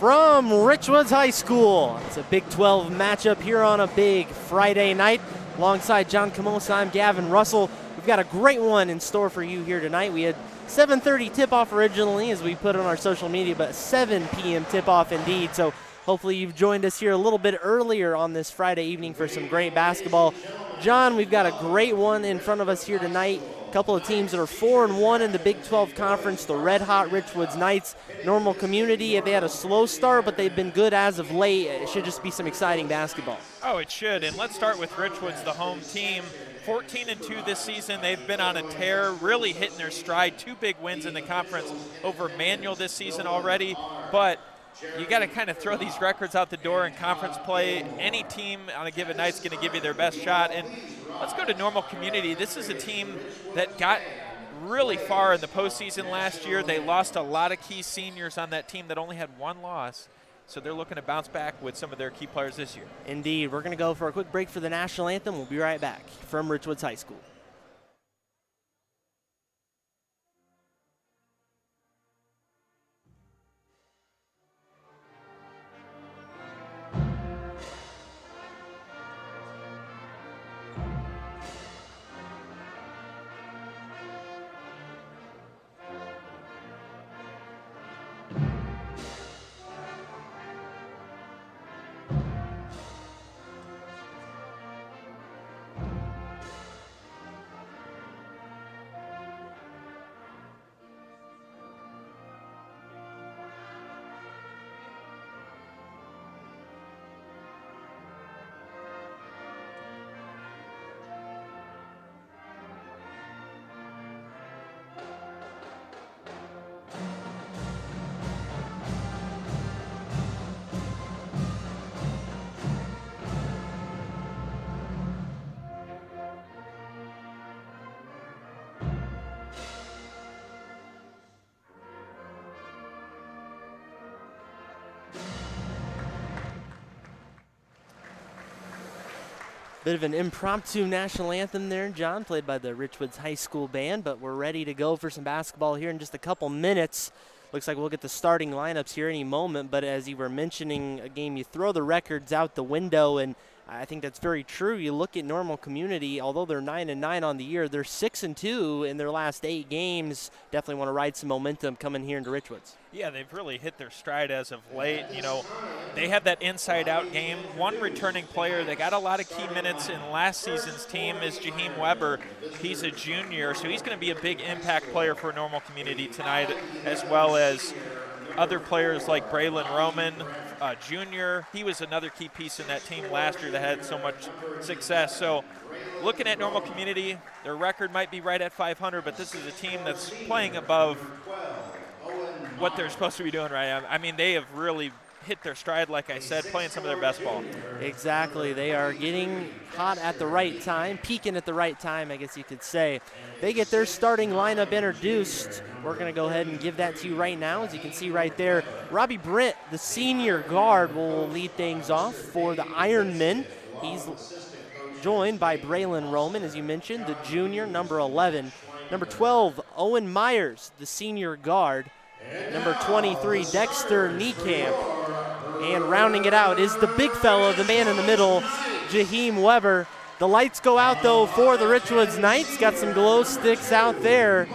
from Richwoods High School. It's a Big 12 matchup here on a big Friday night. Alongside John Camosa, I'm Gavin Russell. We've got a great one in store for you here tonight. We had 7:30 tip-off originally as we put on our social media, but 7 p.m. tip-off indeed. So hopefully you've joined us here a little bit earlier on this Friday evening for some great basketball. John, we've got a great one in front of us here tonight. A couple of teams that are 4-1 in the Big 12 Conference, the red-hot Richwoods Knights. Normal Community, they had a slow start, but they've been good as of late. It should just be some exciting basketball. Oh, it should, and let's start with Richwoods, the home team. 14-2 this season. They've been on a tear, really hitting their stride. 2 big wins in the conference over Manual this season already, but you got to kind of throw these records out the door in conference play. Any team on a given night is going to give you their best shot. And let's go to Normal Community. This is a team that got really far in the postseason last year. They lost a lot of key seniors on that team that only had 1 loss. So they're looking to bounce back with some of their key players this year. Indeed. We're going to go for a quick break for the national anthem. We'll be right back from Richwoods High School. Bit of an impromptu national anthem there, John, played by the Richwoods High School band, but we're ready to go for some basketball here in just a couple minutes. Looks like we'll get the starting lineups here any moment, but as you were mentioning, a game you throw the records out the window, and I think that's very true. You look at Normal Community, although they're 9-9 on the year, they're 6-2 in their last 8 games. Definitely want to ride some momentum coming here into Richwoods. Yeah, they've really hit their stride as of late. You know, they have that inside-out game. 1 returning player. They got a lot of key minutes in last season's team is Jaheim Weber. He's a junior, so he's going to be a big impact player for Normal Community tonight, as well as other players like Braylon Roman, junior. He was another key piece in that team last year that had so much success. So looking at Normal Community, their record might be right at 500, but this is a team that's playing above what they're supposed to be doing right now. I mean, they have really hit their stride, like I said, playing some of their best ball. Exactly. They are getting hot at the right time, peaking at the right time, I guess you could say. They get their starting lineup introduced. We're going to go ahead and give that to you right now. As you can see right there, Robbie Brent, the senior guard, will lead things off for the Ironmen. He's joined by Braylon Roman, as you mentioned, the junior, number 11. Number 12, Owen Myers, the senior guard. Number 23, Dexter Niekamp. And rounding it out is the big fella, the man in the middle, Jaheim Weber. The lights go out, though, for the Richwoods Knights. Got some glow sticks out there.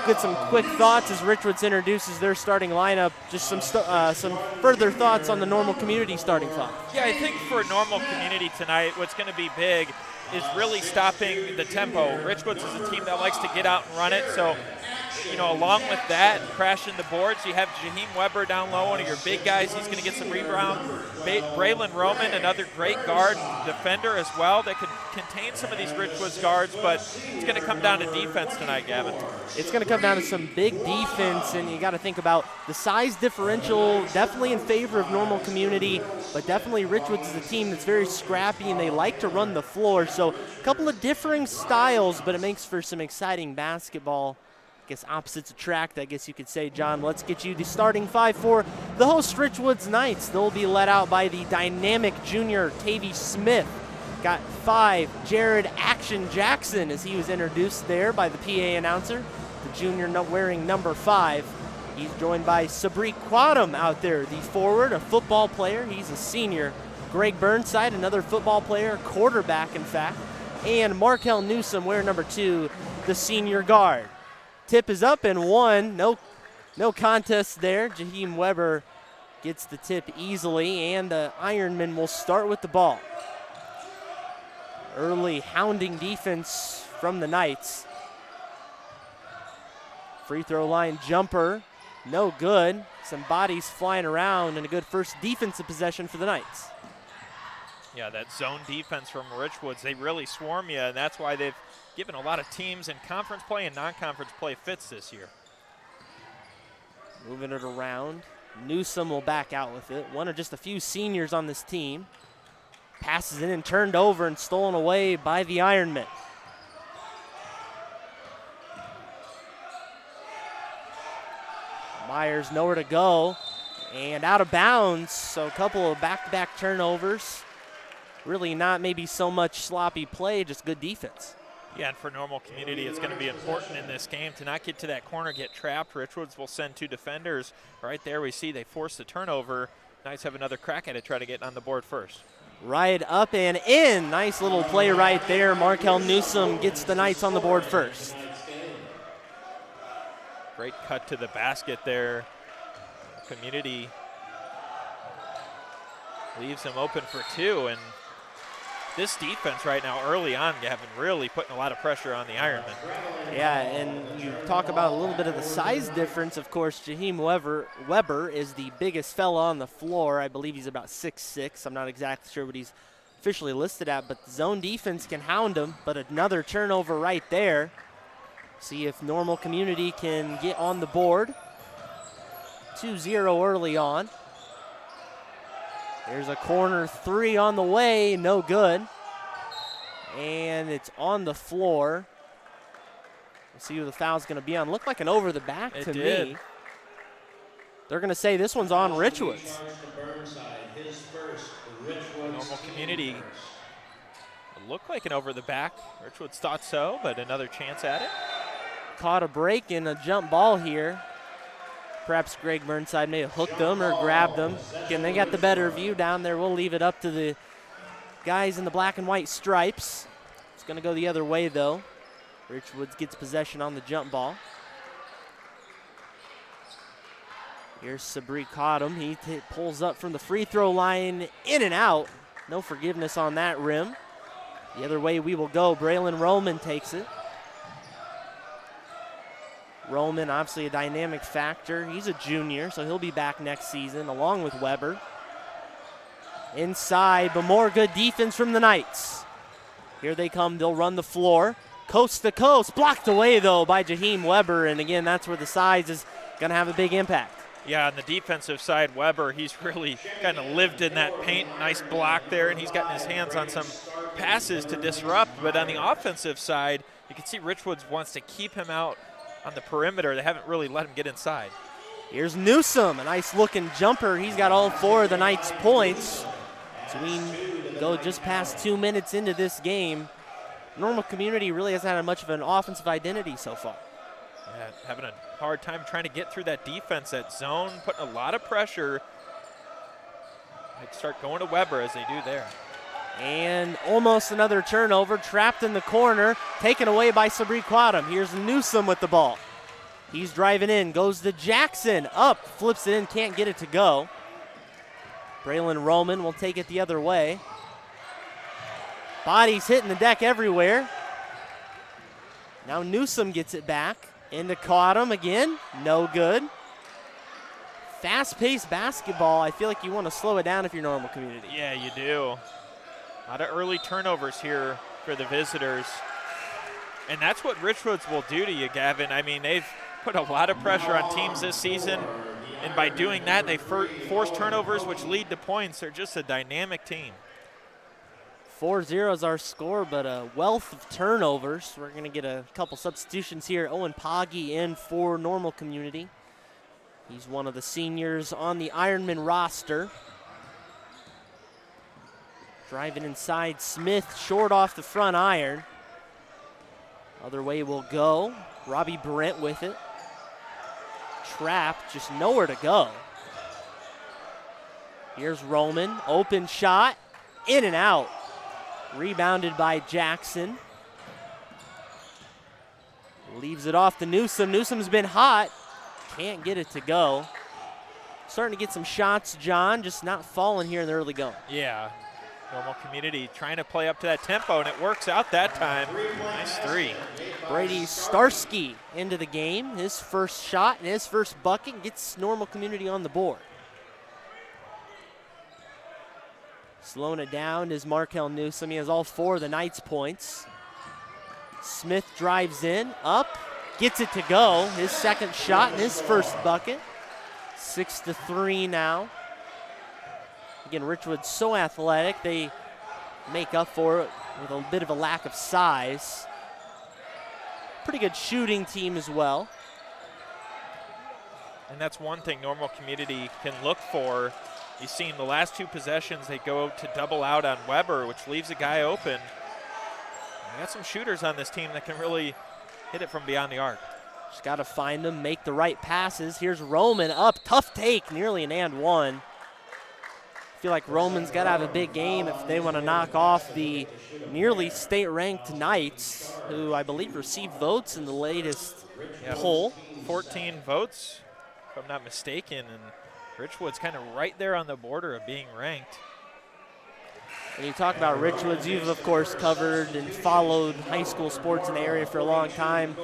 Get some quick thoughts as Richwoods introduces their starting lineup. Just some further thoughts on the Normal Community starting five. Yeah, I think for Normal Community tonight, what's going to be big is really stopping the tempo. Richwoods is a team that likes to get out and run it, so you know, along with that, crashing the boards, you have Jaheim Weber down low, one of your big guys. He's going to get some rebound. Braylon Roman, another great guard, defender as well, that could contain some of these Richwoods guards, but it's going to come down to defense tonight, Gavin. It's going to come down to some big defense, and you got to think about the size differential, definitely in favor of Normal Community, but definitely Richwoods is a team that's very scrappy, and they like to run the floor. So a couple of differing styles, but it makes for some exciting basketball. I guess opposites attract, I guess you could say. John, let's get you the starting five for the host Richwoods Knights. They'll be led out by the dynamic junior Tavy Smith. Got 5, Jared Action Jackson, as he was introduced there by the PA announcer. The junior wearing number 5. He's joined by Sabri Quadam out there, the forward, a football player. He's a senior. Greg Burnside, another football player, quarterback in fact. And Markel Newsom, wearing number 2, the senior guard. Tip is up and 1. No contest there. Jaheim Weber gets the tip easily, and the Ironmen will start with the ball. Early hounding defense from the Knights. Free throw line jumper, no good. Some bodies flying around, and a good first defensive possession for the Knights. Yeah, that zone defense from Richwoods, they really swarm you, and that's why they've given a lot of teams in conference play and non-conference play fits this year. Moving it around. Newsom will back out with it. One of just a few seniors on this team. Passes it in, turned over and stolen away by the Ironmen. Myers nowhere to go and out of bounds, so a couple of back-to-back turnovers. Really not maybe so much sloppy play, just good defense. Yeah, and for Normal Community, it's going to be important in this game to not get to that corner, get trapped. Richwoods will send 2 defenders. Right there we see they force the turnover. Knights have another crack at it, try to get on the board first. Right up and in. Nice little play right there. Markel Newsom gets the Knights on the board first. Great cut to the basket there. Community leaves them open for 2, and this defense right now early on, Gavin, really putting a lot of pressure on the Ironmen. Yeah, and you talk about a little bit of the size difference. Of course, Jaheim Weber is the biggest fella on the floor. I believe he's about 6'6". I'm not exactly sure what he's officially listed at, but zone defense can hound him. But another turnover right there. See if Normal Community can get on the board. 2-0 early on. There's a corner 3 on the way, no good. And it's on the floor. We'll see who the foul's going to be on. Looked like an over the back to me. They're going to say this one's on Richwoods. Normal Community looked like an over the back. Richwoods thought so, but another chance at it. Caught a break in a jump ball here. Perhaps Greg Burnside may have hooked them or grabbed them. Again, they got the better view down there. We'll leave it up to the guys in the black and white stripes. It's going to go the other way, though. Richwoods gets possession on the jump ball. Here's Sabri Cottom. He pulls up from the free throw line, in and out. No forgiveness on that rim. The other way we will go. Braylon Roman takes it. Roman, obviously a dynamic factor. He's a junior, so he'll be back next season along with Weber. Inside, but more good defense from the Knights. Here they come. They'll run the floor. Coast to coast. Blocked away, though, by Jaheim Weber. And, again, that's where the size is going to have a big impact. Yeah, on the defensive side, Weber, he's really kind of lived in that paint. Nice block there, and he's gotten his hands on some passes to disrupt. But on the offensive side, you can see Richwoods wants to keep him out on the perimeter. They haven't really let him get inside. Here's Newsom, a nice-looking jumper. He's got all 4 of the Knights' points. So we go just past 2 minutes into this game. Normal Community really hasn't had much of an offensive identity so far. Yeah, having a hard time trying to get through that defense, that zone, putting a lot of pressure. Might start going to Weber as they do there. And almost another turnover, trapped in the corner, taken away by Sabri Quadam. Here's Newsom with the ball. He's driving in, goes to Jackson, up, flips it in, can't get it to go. Braylon Roman will take it the other way. Bodies hitting the deck everywhere. Now Newsom gets it back, into Quadam again, no good. Fast-paced basketball, I feel like you want to slow it down if you're Normal Community. Yeah, you do. A lot of early turnovers here for the visitors. And that's what Richwoods will do to you, Gavin. I mean, they've put a lot of pressure on teams this season. And by doing that, they force turnovers, which lead to points. They're just a dynamic team. 4-0 is our score, but a wealth of turnovers. We're going to get a couple substitutions here. Owen Poggi in for Normal Community. He's one of the seniors on the Ironman roster. Driving inside, Smith short off the front iron. Other way will go. Robbie Brent with it. trapped, just nowhere to go. Here's Roman, open shot, in and out. Rebounded by Jackson. Leaves it off to Newsom. Newsom's been hot, can't get it to go. Starting to get some shots, John, just not falling here in the early going. Yeah, Normal Community trying to play up to that tempo, and it works out that time. Nice three. Brady Starsky into the game. His first shot and his first bucket gets Normal Community on the board. Slowing it down is Markel Newsom. He has all 4 of the Knights' points. Smith drives in, up, gets it to go. His second shot and his first bucket. 6-3 now. Again, Richwoods so athletic, they make up for it with a bit of a lack of size. Pretty good shooting team as well. And that's one thing Normal Community can look for. You've seen the last 2 possessions, they go to double out on Weber, which leaves a guy open. We got some shooters on this team that can really hit it from beyond the arc. Just got to find them, make the right passes. Here's Roman up, tough take, nearly an and one. I feel like Roman's got to have a big game if they want to knock off the nearly state-ranked Knights, who I believe received votes in the latest poll. 14 votes, if I'm not mistaken, and Richwoods kind of right there on the border of being ranked. When you talk about Richwoods, you've of course covered and followed high school sports in the area for a long time.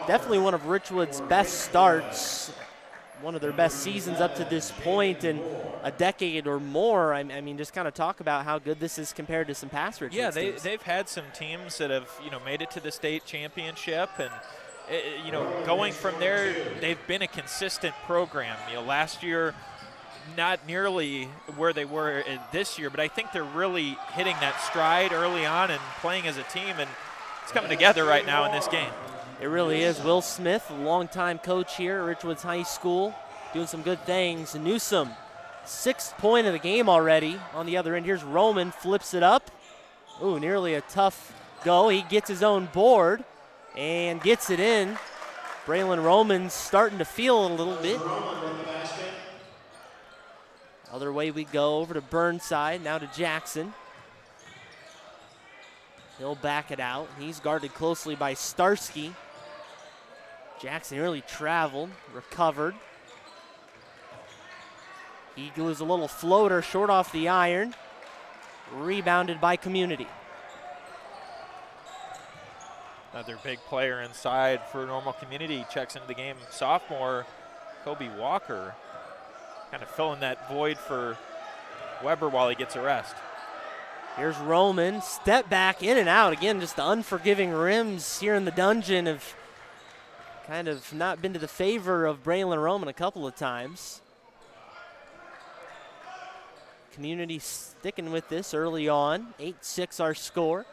Definitely one of Richwoods' best starts, one of their best seasons up to this point in a decade or more. I mean, just kind of talk about how good this is compared to some past Richwoods teams. They've had some teams that have, made it to the state championship, and going from there, they've been a consistent program. Last year, not nearly where they were this year, but I think they're really hitting that stride early on and playing as a team, and it's coming together right now in this game. It really is. Will Smith, longtime coach here at Richwoods High School, doing some good things. Newsom, 6th point of the game already on the other end. Here's Roman, flips it up. Ooh, nearly a tough go. He gets his own board and gets it in. Braylon Roman's starting to feel it a little bit. Other way we go, over to Burnside, now to Jackson. He'll back it out. He's guarded closely by Starsky. Jackson really traveled, recovered. Eagles a little floater short off the iron. Rebounded by Community. Another big player inside for Normal Community checks into the game. Sophomore Kobe Walker kind of filling that void for Weber while he gets a rest. Here's Roman, step back, in and out. Again, just the unforgiving rims here in the dungeon have kind of not been to the favor of Braylon Roman a couple of times. Community sticking with this early on. 8-6 our score.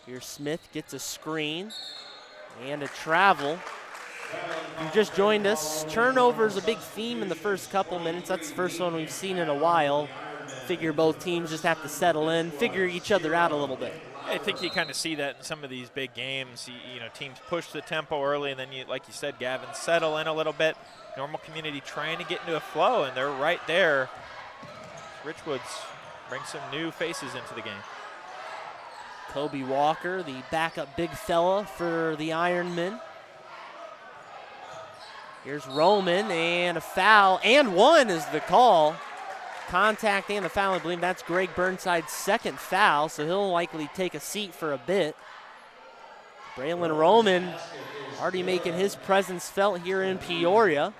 Here's Smith, gets a screen and a travel. You just joined us. Turnovers a big theme in the first couple minutes. That's the first one we've seen in a while. Figure both teams just have to settle in, figure each other out a little bit. I think you kind of see that in some of these big games. Teams push the tempo early, and then, like you said, Gavin, settle in a little bit. Normal Community trying to get into a flow, and they're right there. Richwoods bring some new faces into the game. Kobe Walker, the backup big fella for the Ironmen. Here's Roman, and a foul, and one is the call. Contact and a foul. I believe that's Greg Burnside's second foul, so he'll likely take a seat for a bit. Braylon Roman already making his presence felt here in Peoria.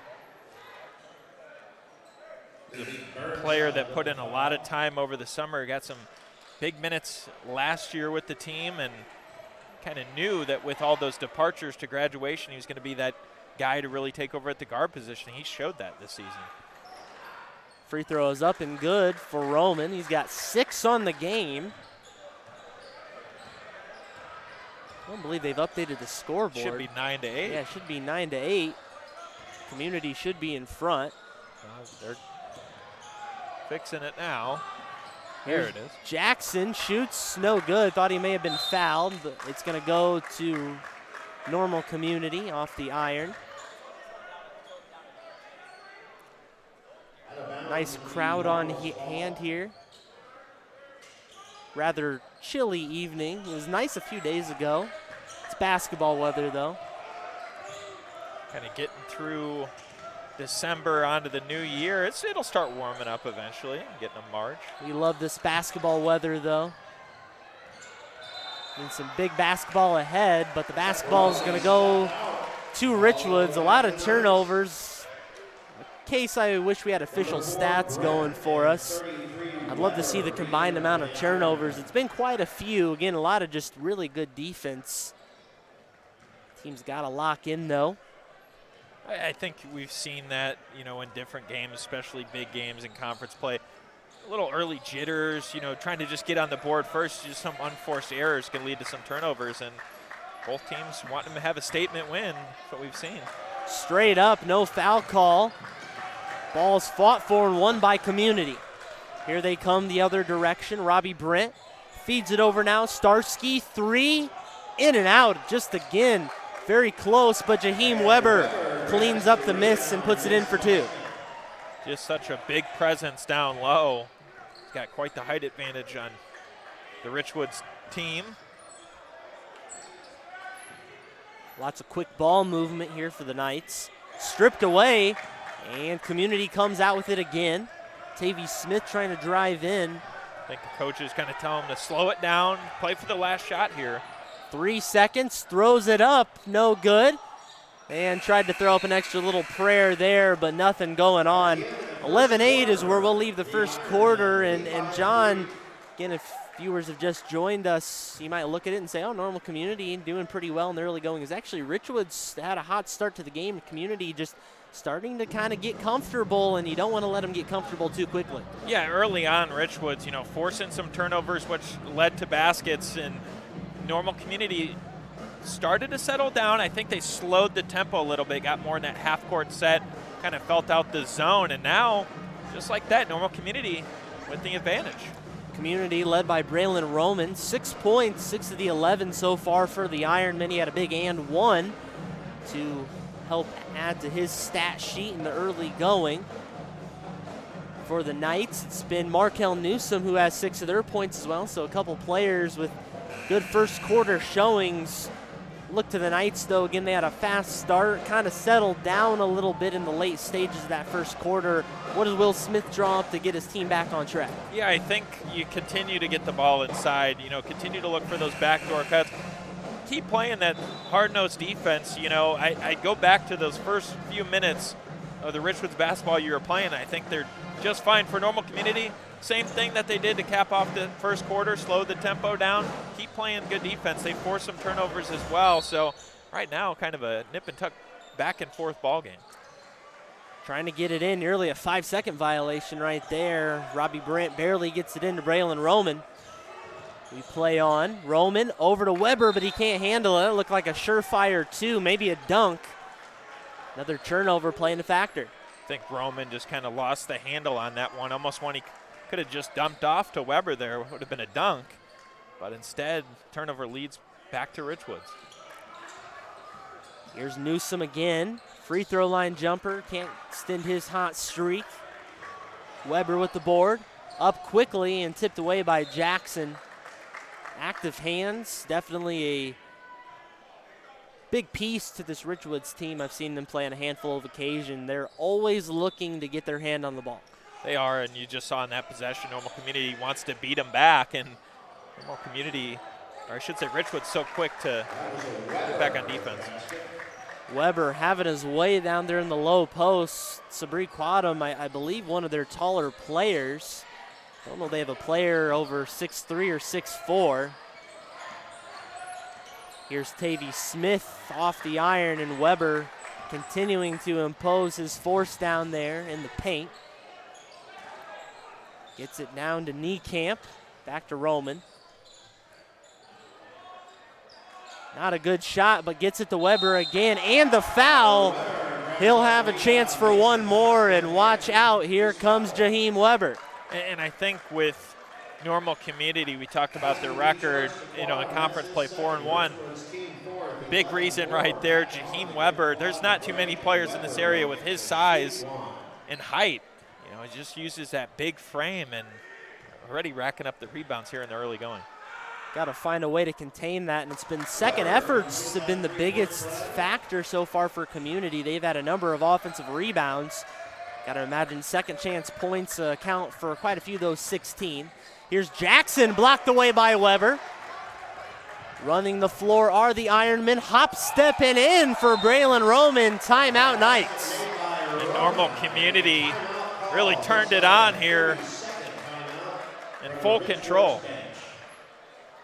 A player that put in a lot of time over the summer, got some big minutes last year with the team, and kind of knew that with all those departures to graduation, he was going to be that guy to really take over at the guard position. He showed that this season. Free throw is up and good for Roman. He's got 6 on the game. I don't believe they've updated the scoreboard. Should be 9-8. Yeah, it should be 9-8. Community should be in front. They're fixing it now. There it is. Jackson shoots, no good. Thought he may have been fouled, but it's going to go to Normal Community off the iron. Nice crowd on hand here. Rather chilly evening. It was nice a few days ago. It's basketball weather though. Kind of getting through December onto the new year. It'll start warming up eventually, getting to March. We love this basketball weather though. And some big basketball ahead, but the basketball is going to go to Richwoods. A lot of turnovers. In case I wish we had official stats going for us. I'd love to see the combined amount of turnovers. It's been quite a few. Again, a lot of just really good defense. Team's got to lock in though. I think we've seen that, in different games, especially big games in conference play. A little early jitters, trying to just get on the board first. Just some unforced errors can lead to some turnovers, and both teams want them to have a statement win. That's what we've seen. Straight up, no foul call. Ball's fought for and won by Community. Here they come the other direction. Robbie Brent feeds it over now. Starsky, three, in and out. Just again, very close, but Jaheim Weber cleans up the miss and puts it in for two. Just such a big presence down low. He's got quite the height advantage on the Richwoods team. Lots of quick ball movement here for the Knights. Stripped away, and Community comes out with it again. Tavy Smith trying to drive in. I think the coaches kind of tell him to slow it down, play for the last shot here. 3 seconds, throws it up, no good. And tried to throw up an extra little prayer there, but nothing going on. 11-8 is where we'll leave the first quarter. And John, again, if viewers have just joined us, you might look at it and say, oh, Normal Community doing pretty well in the early going. Is actually Richwoods had a hot start to the game. Community just starting to kind of get comfortable, and you don't want to let them get comfortable too quickly. Yeah, early on, Richwoods, forcing some turnovers, which led to baskets, and Normal Community started to settle down. I think they slowed the tempo a little bit, got more in that half-court set, kind of felt out the zone, and now, just like that, Normal Community with the advantage. Community led by Braylon Roman, 6 points, 6 of the 11 so far for the Ironmen. He had a big and one to help add to his stat sheet in the early going. For the Knights, it's been Markel Newsom who has 6 of their points as well, so a couple players with good first quarter showings. Look to the Knights, though. Again, they had a fast start, kind of settled down a little bit in the late stages of that first quarter. What does Will Smith draw up to get his team back on track? Yeah, I think you continue to get the ball inside, continue to look for those backdoor cuts. Keep playing that hard-nosed defense. I go back to those first few minutes of the Richwoods basketball you were playing. I think they're just fine for Normal Community. Same thing that they did to cap off the first quarter, slow the tempo down, keep playing good defense. They forced some turnovers as well. So right now, kind of a nip and tuck back and forth ball game. Trying to get it in, nearly a 5-second violation right there. Robbie Brent barely gets it into Braylon Roman. We play on. Roman over to Weber, but he can't handle it. It looked like a surefire two, maybe a dunk. Another turnover playing a factor. I think Roman just kind of lost the handle on that one. Almost one he could have just dumped off to Weber there. It would have been a dunk. But instead, turnover leads back to Richwoods. Here's Newsom again. Free throw line jumper. Can't extend his hot streak. Weber with the board. Up quickly and tipped away by Jackson. Active hands, definitely a big piece to this Richwoods team. I've seen them play on a handful of occasions. They're always looking to get their hand on the ball. They are, and you just saw in that possession, Normal Community wants to beat them back, and Normal Community, or I should say Richwoods, so quick to get back on defense. Weber having his way down there in the low post. Sabri Quadam, I believe one of their taller players. I don't know if they have a player over 6'3" or 6'4". Here's Tavy Smith off the iron, and Weber continuing to impose his force down there in the paint. Gets it down to Niekamp, back to Roman. Not a good shot, but gets it to Weber again, and the foul. He'll have a chance for one more, and watch out, here comes Jaheim Weber. And I think with Normal Community, we talked about their record, in conference play 4-1. big reason right there. Jaheim Weber, there's not too many players in this area with his size and height. You know, he just uses that big frame and already racking up the rebounds here in the early going. Got to find a way to contain that, and it's been second efforts have been the biggest factor so far for Community. They've had a number of offensive rebounds. Got to imagine second chance points account for quite a few of those 16. Here's Jackson, blocked away by Weber. Running the floor are the Ironmen, hop stepping in for Braylon Roman, timeout Knights. And Normal Community really turned it on here in full control.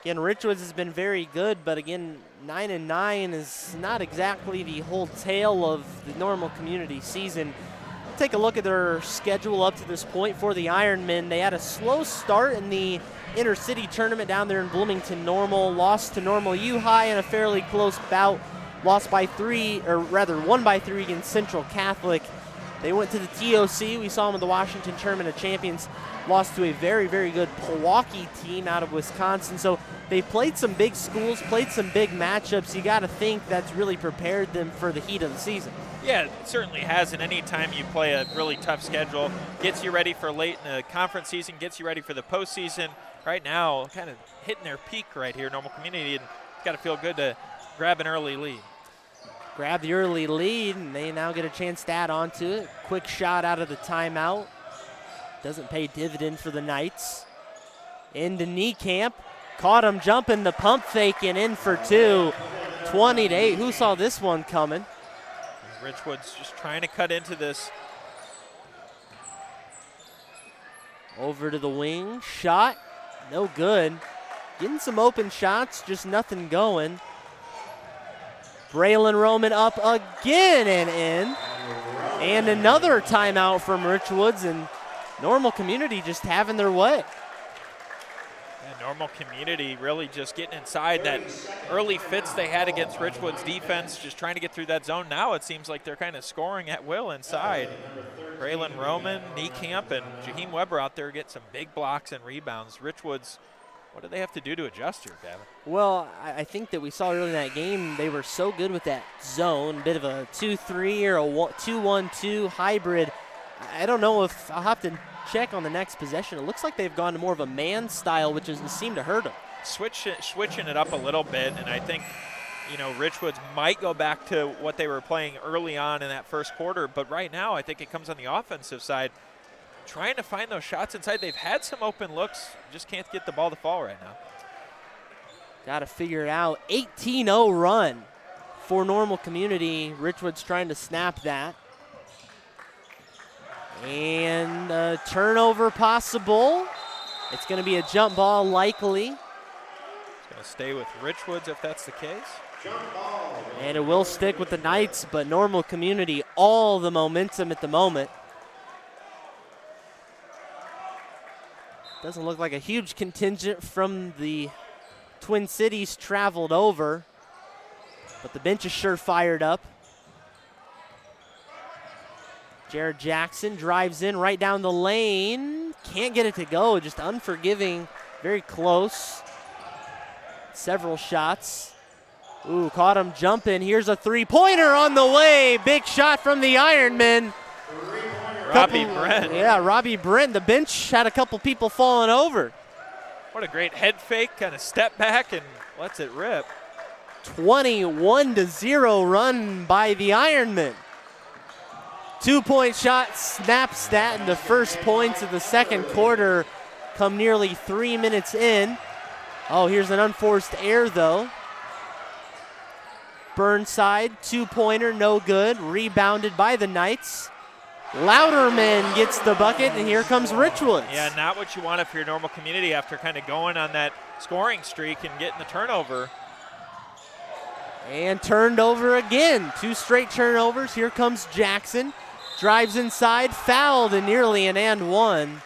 Again, Richwoods has been very good, but again, 9-9 is not exactly the whole tale of the Normal Community season. Take a look at their schedule up to this point for the Ironmen. They had a slow start in the intercity tournament down there in Bloomington Normal, lost to Normal U-High in a fairly close bout, lost by 3, or rather 1 by 3 against Central Catholic. They went to the TOC. We saw them in the Washington Tournament of Champions, lost to a very, very good Milwaukee team out of Wisconsin. So they played some big schools, played some big matchups. You got to think that's really prepared them for the heat of the season. Yeah, it certainly has, and any time you play a really tough schedule, gets you ready for late in the conference season, gets you ready for the postseason. Right now, kind of hitting their peak right here, Normal Community, and it's got to feel good to grab an early lead. Grab the early lead, and they now get a chance to add on to it. Quick shot out of the timeout. Doesn't pay dividend for the Knights. Into Niekamp. Caught him jumping the pump fake and in for 2. 20-8. Who saw this one coming? Richwoods just trying to cut into this. Over to the wing. Shot. No good. Getting some open shots, just nothing going. Braylon Roman up again and in. And another timeout from Richwoods, and Normal Community just having their way. Yeah, Normal Community really just getting inside that early fits they had against Richwoods defense, just trying to get through that zone. Now it seems like they're kind of scoring at will inside. Braylon Roman, Niekamp, and Jaheim Weber out there get some big blocks and rebounds. Richwoods, what do they have to do to adjust here, Gavin? Well, I think that we saw early in that game, they were so good with that zone, bit of a 2-3 or a 2-1-2 hybrid. I don't know if I'll have to check on the next possession. It looks like they've gone to more of a man style, which has seemed to hurt them. Switching it up a little bit, and I think, you know, Richwoods might go back to what they were playing early on in that first quarter, but right now I think it comes on the offensive side, trying to find those shots inside. They've had some open looks, just can't get the ball to fall right now. Got to figure it out. 18-0 run for Normal Community. Richwoods trying to snap that. And a turnover possible. It's going to be a jump ball likely. It's going to stay with Richwoods if that's the case. And it will stick with the Knights, but Normal Community all the momentum at the moment. Doesn't look like a huge contingent from the Twin Cities traveled over, but the bench is sure fired up. Jared Jackson drives in right down the lane. Can't get it to go, just unforgiving, very close. Several shots. Ooh, caught him jumping. Here's a three-pointer on the way. Big shot from the Ironmen. Robbie Brent. Yeah, Robbie Brent. The bench had a couple people falling over. What a great head fake, kind of step back and lets it rip. 21-0 run by the Ironmen. 2-point shot snaps that, and the first points of the second quarter come nearly 3 minutes in. Oh, here's an unforced error, though. Burnside, two-pointer, no good. Rebounded by the Knights. Louderman gets the bucket, and here comes Richwoods. Yeah, not what you want if you're Normal Community after kind of going on that scoring streak and getting the turnover. And turned over again. 2 straight turnovers. Here comes Jackson. Drives inside, fouled, and nearly an and one.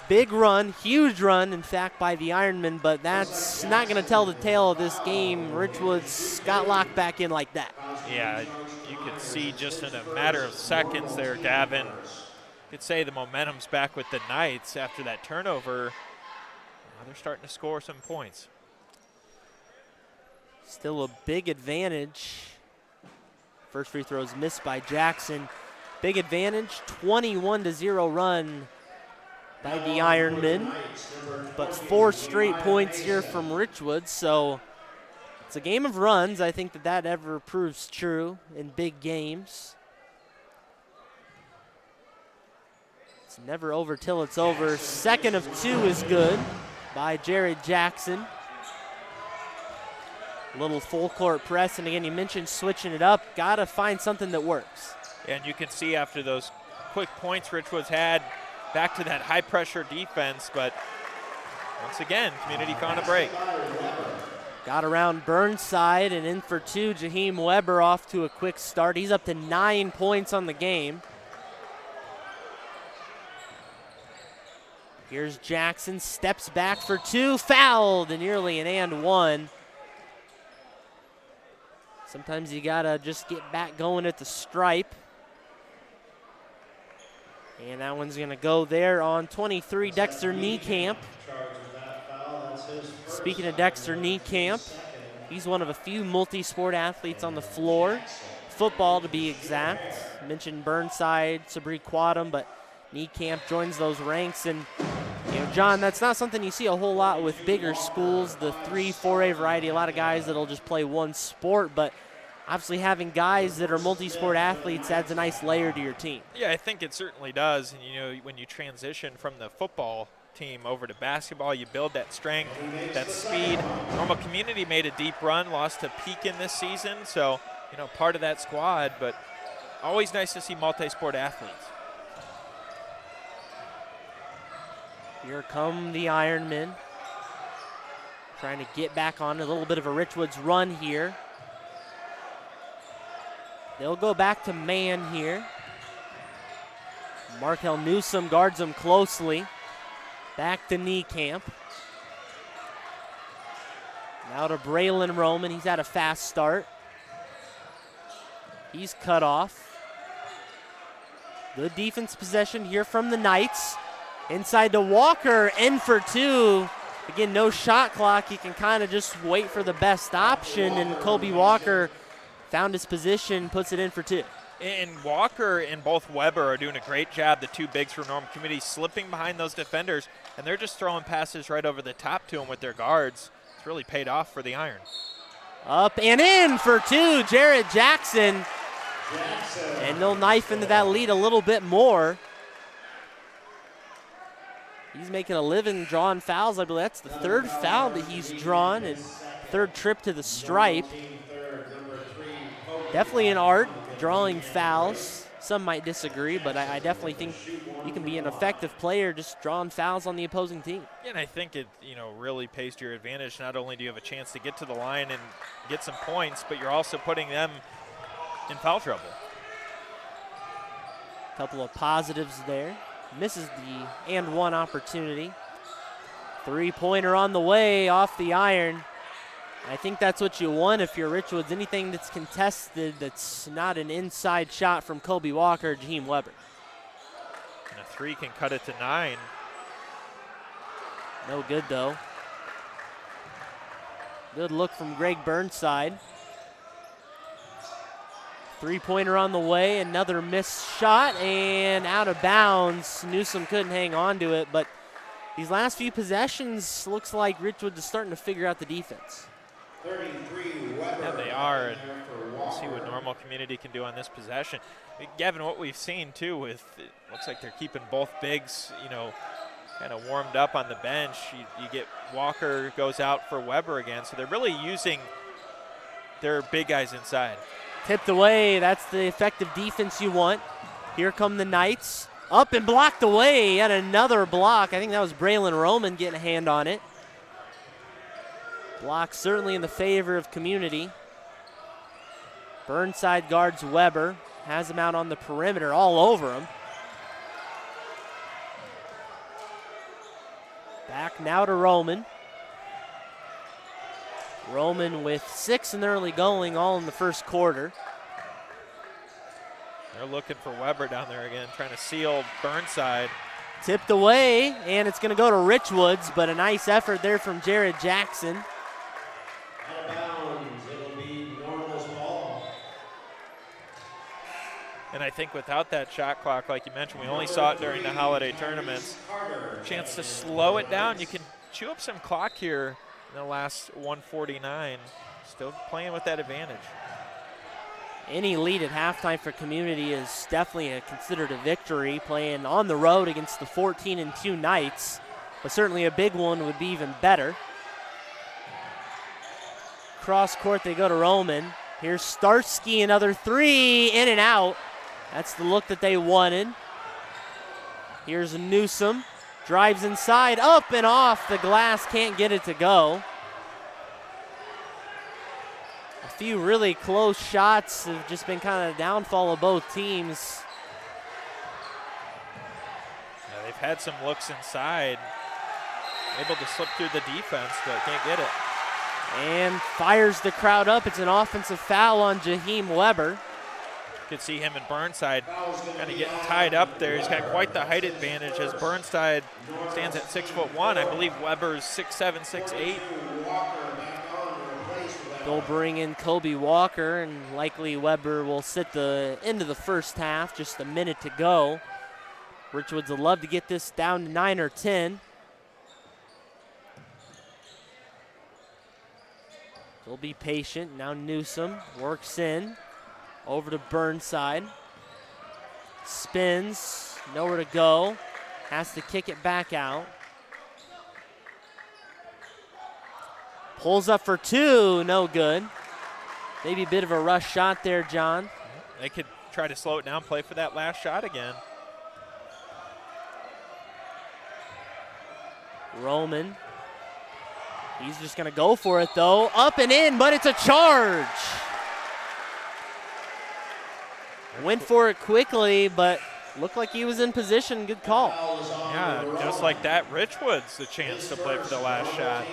Big run, huge run, in fact, by the Ironmen, but that's not going to tell the tale of this game. Richwoods got locked back in like that. Yeah, you could see just in a matter of seconds there, Gavin. You could say the momentum's back with the Knights after that turnover. Now they're starting to score some points. Still a big advantage. First free throw is missed by Jackson. Big advantage, 21-0 run by the Ironmen. But 4 straight points here from Richwoods, so it's a game of runs. I think that ever proves true in big games. It's never over till it's over. Second of 2 is good by Jared Jackson. Little full court press, and again, you mentioned switching it up. Gotta find something that works. And you can see after those quick points Richwoods had, back to that high pressure defense, but once again, Community found a break. Got around Burnside and in for 2. Jaheim Weber off to a quick start. He's up to 9 points on the game. Here's Jackson, steps back for 2, fouled, and nearly an and 1. Sometimes you gotta just get back going at the stripe. And that one's gonna go there on 23, Dexter Niekamp. Speaking of Dexter Niekamp, he's one of a few multi-sport athletes on the floor. Football to be exact. Mentioned Burnside, Sabri Quadam, but Niekamp joins those ranks. And you know, John, that's not something you see a whole lot with bigger schools, the 3-4A variety. A lot of guys that'll just play one sport, but obviously having guys that are multi-sport athletes adds a nice layer to your team. Yeah, I think it certainly does. And you know, when you transition from the football team over to basketball, you build that strength, that speed. Normal Community made a deep run, lost to Pekin this season, so you know, part of that squad, but always nice to see multi-sport athletes. Here come the Ironmen, trying to get back on a little bit of a Richwoods run here. They'll go back to man here. Markel Newsom guards him closely. Back to Niekamp. Now to Braylon Roman. He's had a fast start. He's cut off. Good defense possession here from the Knights. Inside to Walker, in for 2. Again, no shot clock. You can kind of just wait for the best option, and Kobe Walker found his position, puts it in for 2. And Walker and both Weber are doing a great job, the 2 bigs for Normal Community, slipping behind those defenders, and they're just throwing passes right over the top to them with their guards. It's really paid off for the Iron. Up and in for 2, Jared Jackson. And they'll knife into that lead a little bit more. He's making a living drawing fouls. I believe that's the 3rd foul that he's drawn and 3rd trip to the stripe. Definitely an art, drawing fouls. Some might disagree, but I definitely think you can be an effective player just drawing fouls on the opposing team. Yeah, and I think it really pays to your advantage. Not only do you have a chance to get to the line and get some points, but you're also putting them in foul trouble. Couple of positives there. Misses the and 1 opportunity. 3-pointer on the way off the iron. I think that's what you want if you're Richwoods. Anything that's contested that's not an inside shot from Kobe Walker, Jaheim Weber. And a 3 can cut it to 9. No good though. Good look from Greg Burnside. 3-pointer on the way, another missed shot, and out of bounds. Newsom couldn't hang on to it, but these last few possessions looks like Richwoods is starting to figure out the defense. 33 Weber. Yeah, they are, and we'll see what Normal Community can do on this possession. Gavin, what we've seen too with, it looks like they're keeping both bigs, kind of warmed up on the bench. You get Walker goes out for Weber again, so they're really using their big guys inside. Tipped away, that's the effective defense you want. Here come the Knights. Up and blocked away, yet another block. I think that was Braylon Roman getting a hand on it. Block certainly in the favor of Community. Burnside guards Weber, has him out on the perimeter, all over him. Back now to Roman. Roman with 6 in the early going, all in the first quarter. They're looking for Weber down there again, trying to seal Burnside. Tipped away, and it's going to go to Richwoods, but a nice effort there from Jared Jackson. Out of bounds, think without that shot clock, like you mentioned, we only saw it during the holiday tournaments. Chance to slow it down. You can chew up some clock here in the last 149. Still playing with that advantage. Any lead at halftime for Community is definitely considered a victory, playing on the road against the 14-2 Knights, but certainly a big one would be even better. Cross court, they go to Roman. Here's Starsky, another three, in and out. That's the look that they wanted. Here's Newsom, drives inside, up and off the glass, can't get it to go. A few really close shots have just been kind of the downfall of both teams. Yeah, they've had some looks inside, able to slip through the defense, but can't get it. And fires the crowd up. It's an offensive foul on Jaheim Weber. You can see him and Burnside kind of getting tied up there. He's got quite the height advantage as Burnside stands at 6'1". I believe Weber's 6'7", 6'8". They'll bring in Kobe Walker, and likely Weber will sit the end of the first half. Just a minute to go. Richwoods would love to get this down to 9 or 10. They'll be patient. Now Newsom works in. Over to Burnside. Spins. Nowhere to go. Has to kick it back out. Pulls up for two. No good. Maybe a bit of a rush shot there, John. They could try to slow it down, play for that last shot again. Roman. He's just going to go for it, though. Up and in, but it's a charge. Went for it quickly, but looked like he was in position. Good call. Yeah, just like that, Richwoods the chance to play for the last shot.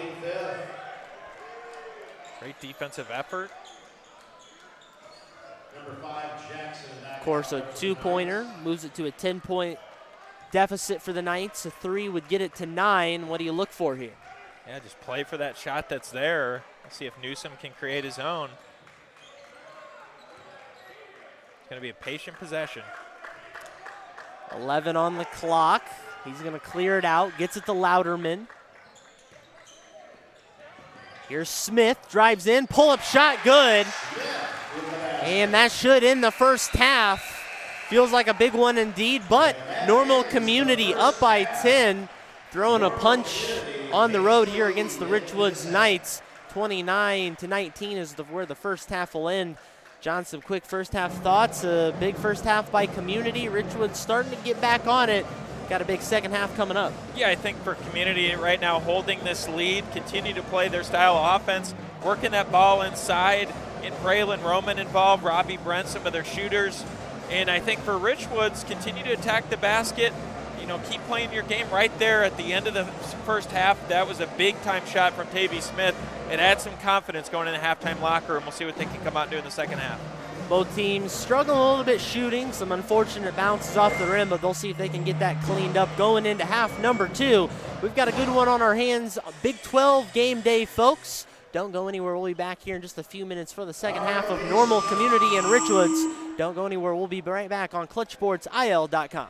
Great defensive effort. Of course, a two-pointer moves it to a 10-point deficit for the Knights. A three would get it to 9. What do you look for here? Yeah, just play for that shot that's there. Let's see if Newsom can create his own. It's going to be a patient possession. 11 on the clock. He's going to clear it out, gets it to Louderman. Here's Smith, drives in, pull-up shot, good. And that should end the first half. Feels like a big one indeed, but Normal Community up by 10, throwing a punch on the road here against the Richwoods Knights. 29-19 is where the first half will end. John, some quick first half thoughts. A big first half by Community. Richwoods starting to get back on it. Got a big second half coming up. Yeah, I think for Community right now holding this lead, continue to play their style of offense, working that ball inside, and Braylon Roman involved, Robbie Brent, some of their shooters. And I think for Richwoods, continue to attack the basket. You know, keep playing your game right there at the end of the first half. That was a big-time shot from Tavy Smith. It adds some confidence going in the halftime locker room. We'll see what they can come out and do in the second half. Both teams struggle a little bit shooting, some unfortunate bounces off the rim, but they'll see if they can get that cleaned up going into half number 2. We've got a good one on our hands. Big 12 game day, folks. Don't go anywhere. We'll be back here in just a few minutes for the second half of Normal Community and Richwoods. Don't go anywhere. We'll be right back on ClutchSportsIL.com.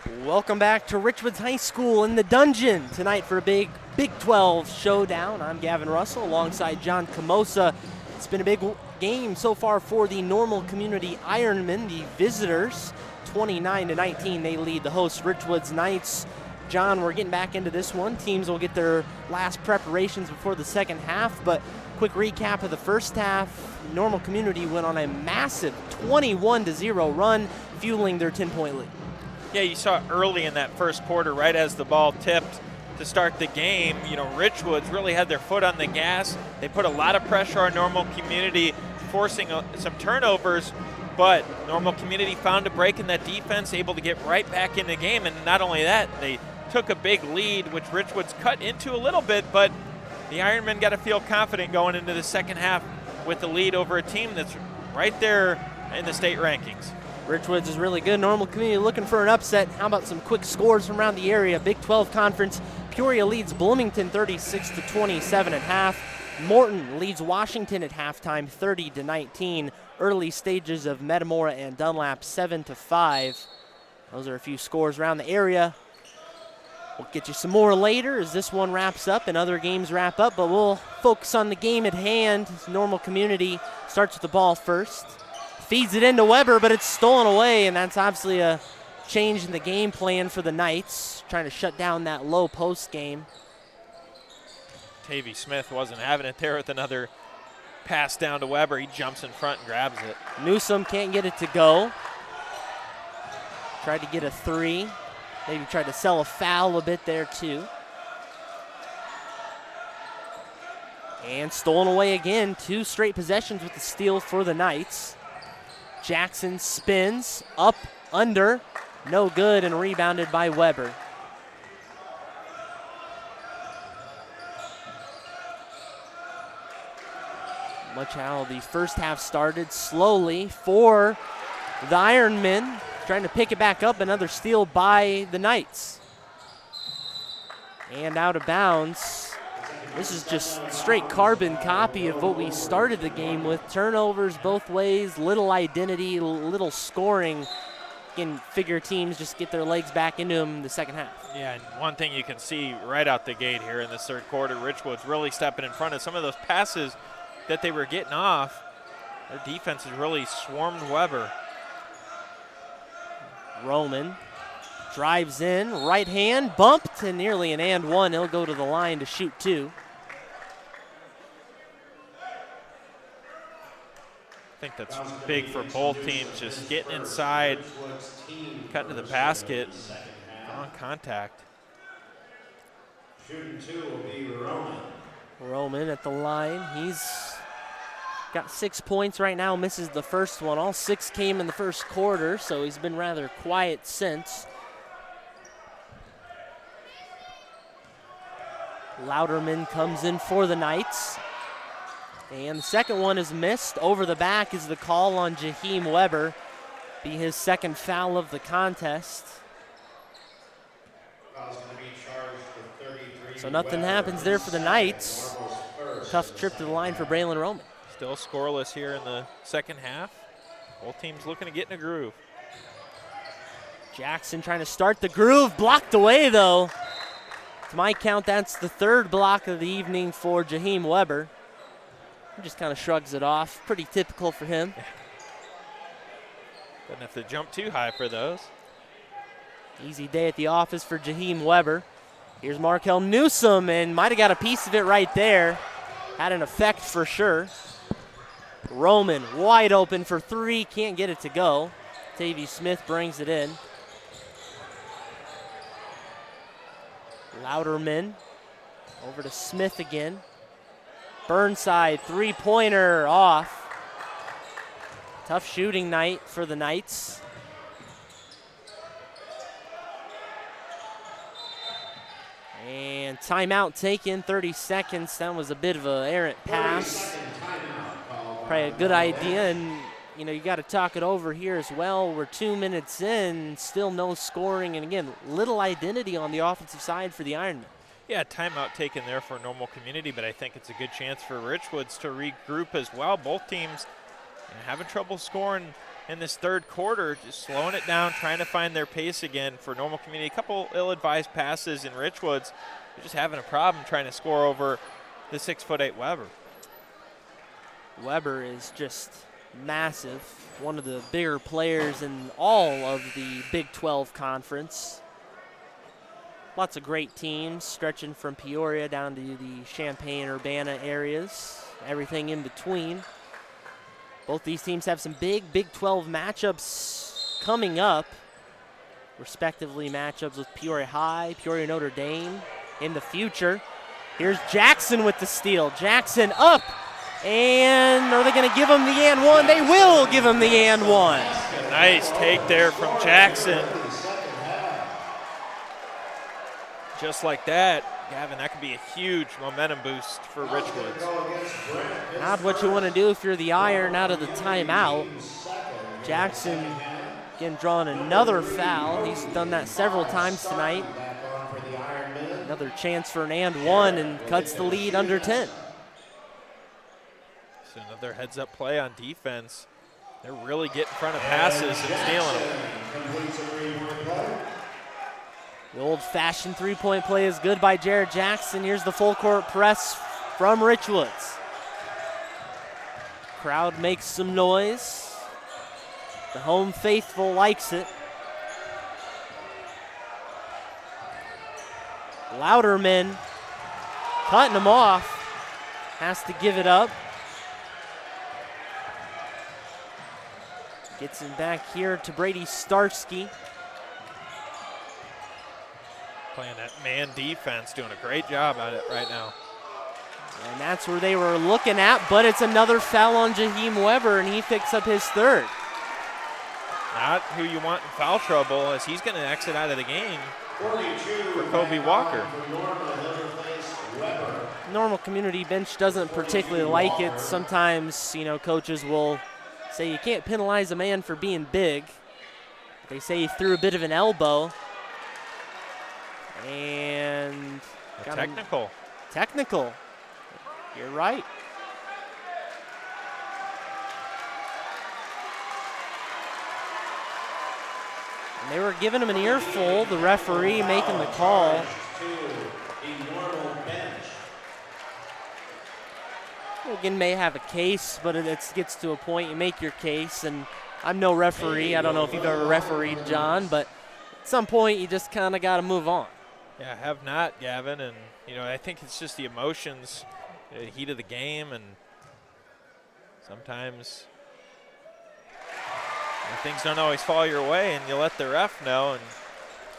Welcome back to Richwoods High School in the dungeon tonight for a big Big 12 showdown. I'm Gavin Russell alongside John Camosa. It's been a big game so far for the Normal Community Ironmen, the visitors. 29-19, they lead the host Richwoods Knights. John, we're getting back into this one. Teams will get their last preparations before the second half, but quick recap of the first half. Normal Community went on a massive 21-0 run, fueling their 10-point lead. Yeah, you saw early in that first quarter, right as the ball tipped to start the game, Richwoods really had their foot on the gas. They put a lot of pressure on Normal Community, forcing some turnovers, but Normal Community found a break in that defense, able to get right back in the game. And not only that, they took a big lead, which Richwoods cut into a little bit, but the Ironmen got to feel confident going into the second half with the lead over a team that's right there in the state rankings. Richwoods is really good. Normal Community looking for an upset. How about some quick scores from around the area? Big 12 Conference. Peoria leads Bloomington 36-27 at half. Morton leads Washington at halftime 30-19. Early stages of Metamora and Dunlap 7-5. Those are a few scores around the area. We'll get you some more later as this one wraps up and other games wrap up, but we'll focus on the game at hand. Normal Community starts with the ball first. Feeds it into Weber, but it's stolen away, and that's obviously a change in the game plan for the Knights, trying to shut down that low post game. Tavy Smith wasn't having it there with another pass down to Weber. He jumps in front and grabs it. Newsom can't get it to go. Tried to get a three. Maybe tried to sell a foul a bit there too. And stolen away again. 2 straight possessions with the steal for the Knights. Jackson spins, up, under, no good, and rebounded by Weber. Much how the first half started slowly for the Ironmen, trying to pick it back up. Another steal by the Knights. And out of bounds. This is just straight carbon copy of what we started the game with. Turnovers both ways, little identity, little scoring. You can figure teams just get their legs back into them the second half. Yeah, and one thing you can see right out the gate here in this third quarter, Richwoods really stepping in front of some of those passes that they were getting off. Their defense has really swarmed Weber. Roman drives in, right hand, bumped, and nearly an and one. He'll go to the line to shoot 2. I think that's big for both teams, just getting inside, cutting to the basket, on contact. Shooting 2 will be Roman. Roman at the line. He's got 6 points right now, misses the first one. All 6 came in the first quarter, so he's been rather quiet since. Louderman comes in for the Knights. And the second one is missed. Over the back is the call on Jaheim Weber. Be his second foul of the contest. So nothing happens there for the Knights. Tough trip to the line for Braylon Roman. Still scoreless here in the second half. Both teams looking to get in a groove. Jackson trying to start the groove. Blocked away, though. To my count, that's the 3rd block of the evening for Jaheim Weber. He just kind of shrugs it off. Pretty typical for him. Doesn't have to jump too high for those. Easy day at the office for Jaheim Weber. Here's Markel Newsom, and might have got a piece of it right there. Had an effect for sure. Roman wide open for 3, can't get it to go. Tavy Smith brings it in. Louderman over to Smith again. Burnside, 3-pointer off. Tough shooting night for the Knights. And timeout taken, 30 seconds. That was a bit of an errant pass. Probably a good idea, and you got to talk it over here as well. We're 2 minutes in, still no scoring, and again, little identity on the offensive side for the Ironmen. Yeah, timeout taken there for Normal Community, but I think it's a good chance for Richwoods to regroup as well. Both teams having trouble scoring in this third quarter, just slowing it down, trying to find their pace again for Normal Community. A couple ill-advised passes in Richwoods. They're just having a problem trying to score over the 6'8" Weber. Weber is just massive, one of the bigger players in all of the Big 12 Conference. Lots of great teams stretching from Peoria down to the Champaign-Urbana areas, everything in between. Both these teams have some big Big 12 matchups coming up, respectively matchups with Peoria High, Peoria Notre Dame in the future. Here's Jackson with the steal. Jackson up, and are they going to give him the and one? They will give him the and one. A nice take there from Jackson. Just like that, Gavin, that could be a huge momentum boost for Richwoods. Not what you want to do if you're the Iron out of the timeout. Jackson, again, drawing another foul. He's done that several times tonight. Another chance for an and one, and cuts the lead under 10. So another heads-up play on defense. They're really getting in front of passes and stealing them. The old-fashioned three-point play is good by Jared Jackson. Here's the full-court press from Richwoods. Crowd makes some noise. The home faithful likes it. Louderman cutting him off. Has to give it up. Gets him back here to Brady Starsky. Playing that man defense, doing a great job at it right now. And that's where they were looking at, but it's another foul on Jaheim Weber, and he picks up his third. Not who you want in foul trouble, as he's going to exit out of the game for Kobe Walker. Normal Community bench doesn't particularly like it. Sometimes, coaches will say you can't penalize a man for being big. They say he threw a bit of an elbow. And technical. Technical. You're right. And they were giving him an earful, the referee making the call. Again, may have a case, but it gets to a point you make your case, and I'm no referee. I don't know if you've ever refereed, John, but at some point you just kind of got to move on. Yeah, I have not, Gavin, and I think it's just the emotions, the heat of the game, and sometimes things don't always fall your way, and you let the ref know. And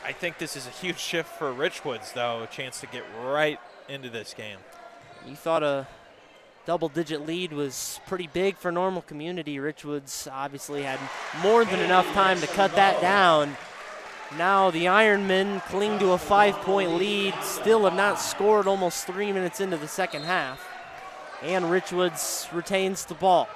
I think this is a huge shift for Richwoods, though, a chance to get right into this game. You thought a double-digit lead was pretty big for Normal Community. Richwoods obviously had more than enough time to cut that down. Now the Ironmen cling to a 5-point lead, still have not scored almost 3 minutes into the second half. And Richwoods retains the ball.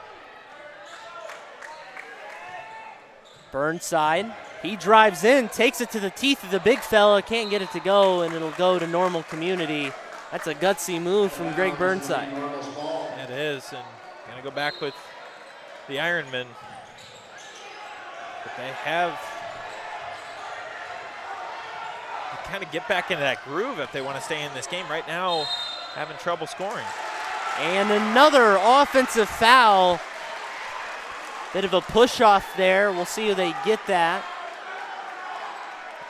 Burnside, he drives in, takes it to the teeth of the big fella, can't get it to go, and it'll go to Normal Community. That's a gutsy move from Greg Burnside. It is, and going to go back with the Ironmen. But they have kind of get back into that groove if they want to stay in this game. Right now, having trouble scoring. And another offensive foul. Bit of a push-off there. We'll see if they get that.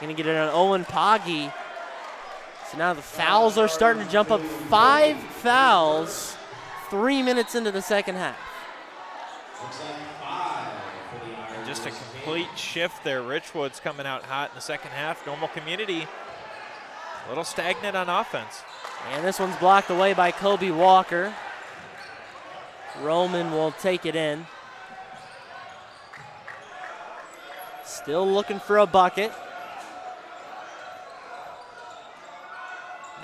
Going to get it on Owen Poggi. So now the fouls are starting to jump up. 5 fouls, 3 minutes into the second half. And just a complete shift there. Richwoods coming out hot in the second half. Normal Community a little stagnant on offense. And this one's blocked away by Kobe Walker. Roman will take it in. Still looking for a bucket.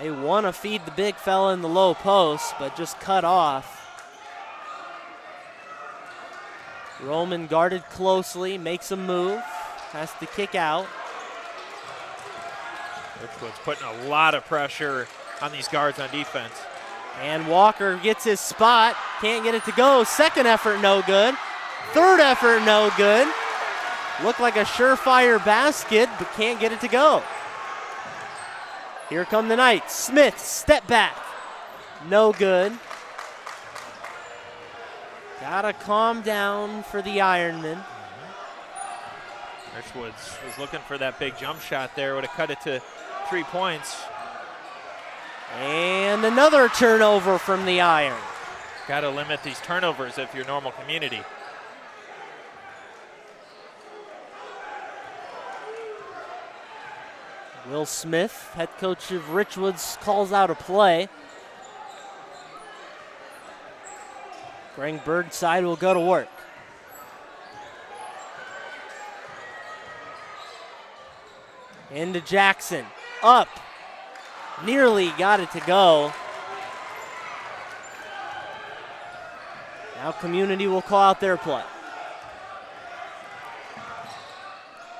They want to feed the big fella in the low post, but just cut off. Roman guarded closely, makes a move, has to kick out. Richwoods putting a lot of pressure on these guards on defense. And Walker gets his spot, can't get it to go. Second effort, no good. Third effort, no good. Looked like a surefire basket, but can't get it to go. Here come the Knights. Smith, step back. No good. Gotta calm down for the Ironmen. Richwoods was looking for that big jump shot there. Would have cut it to 3 points. And another turnover from the Iron. Got to limit these turnovers if you're Normal Community. Will Smith, head coach of Richwoods, calls out a play. Greg Burnside will go to work. Into Jackson, up, nearly got it to go. Now Community will call out their play.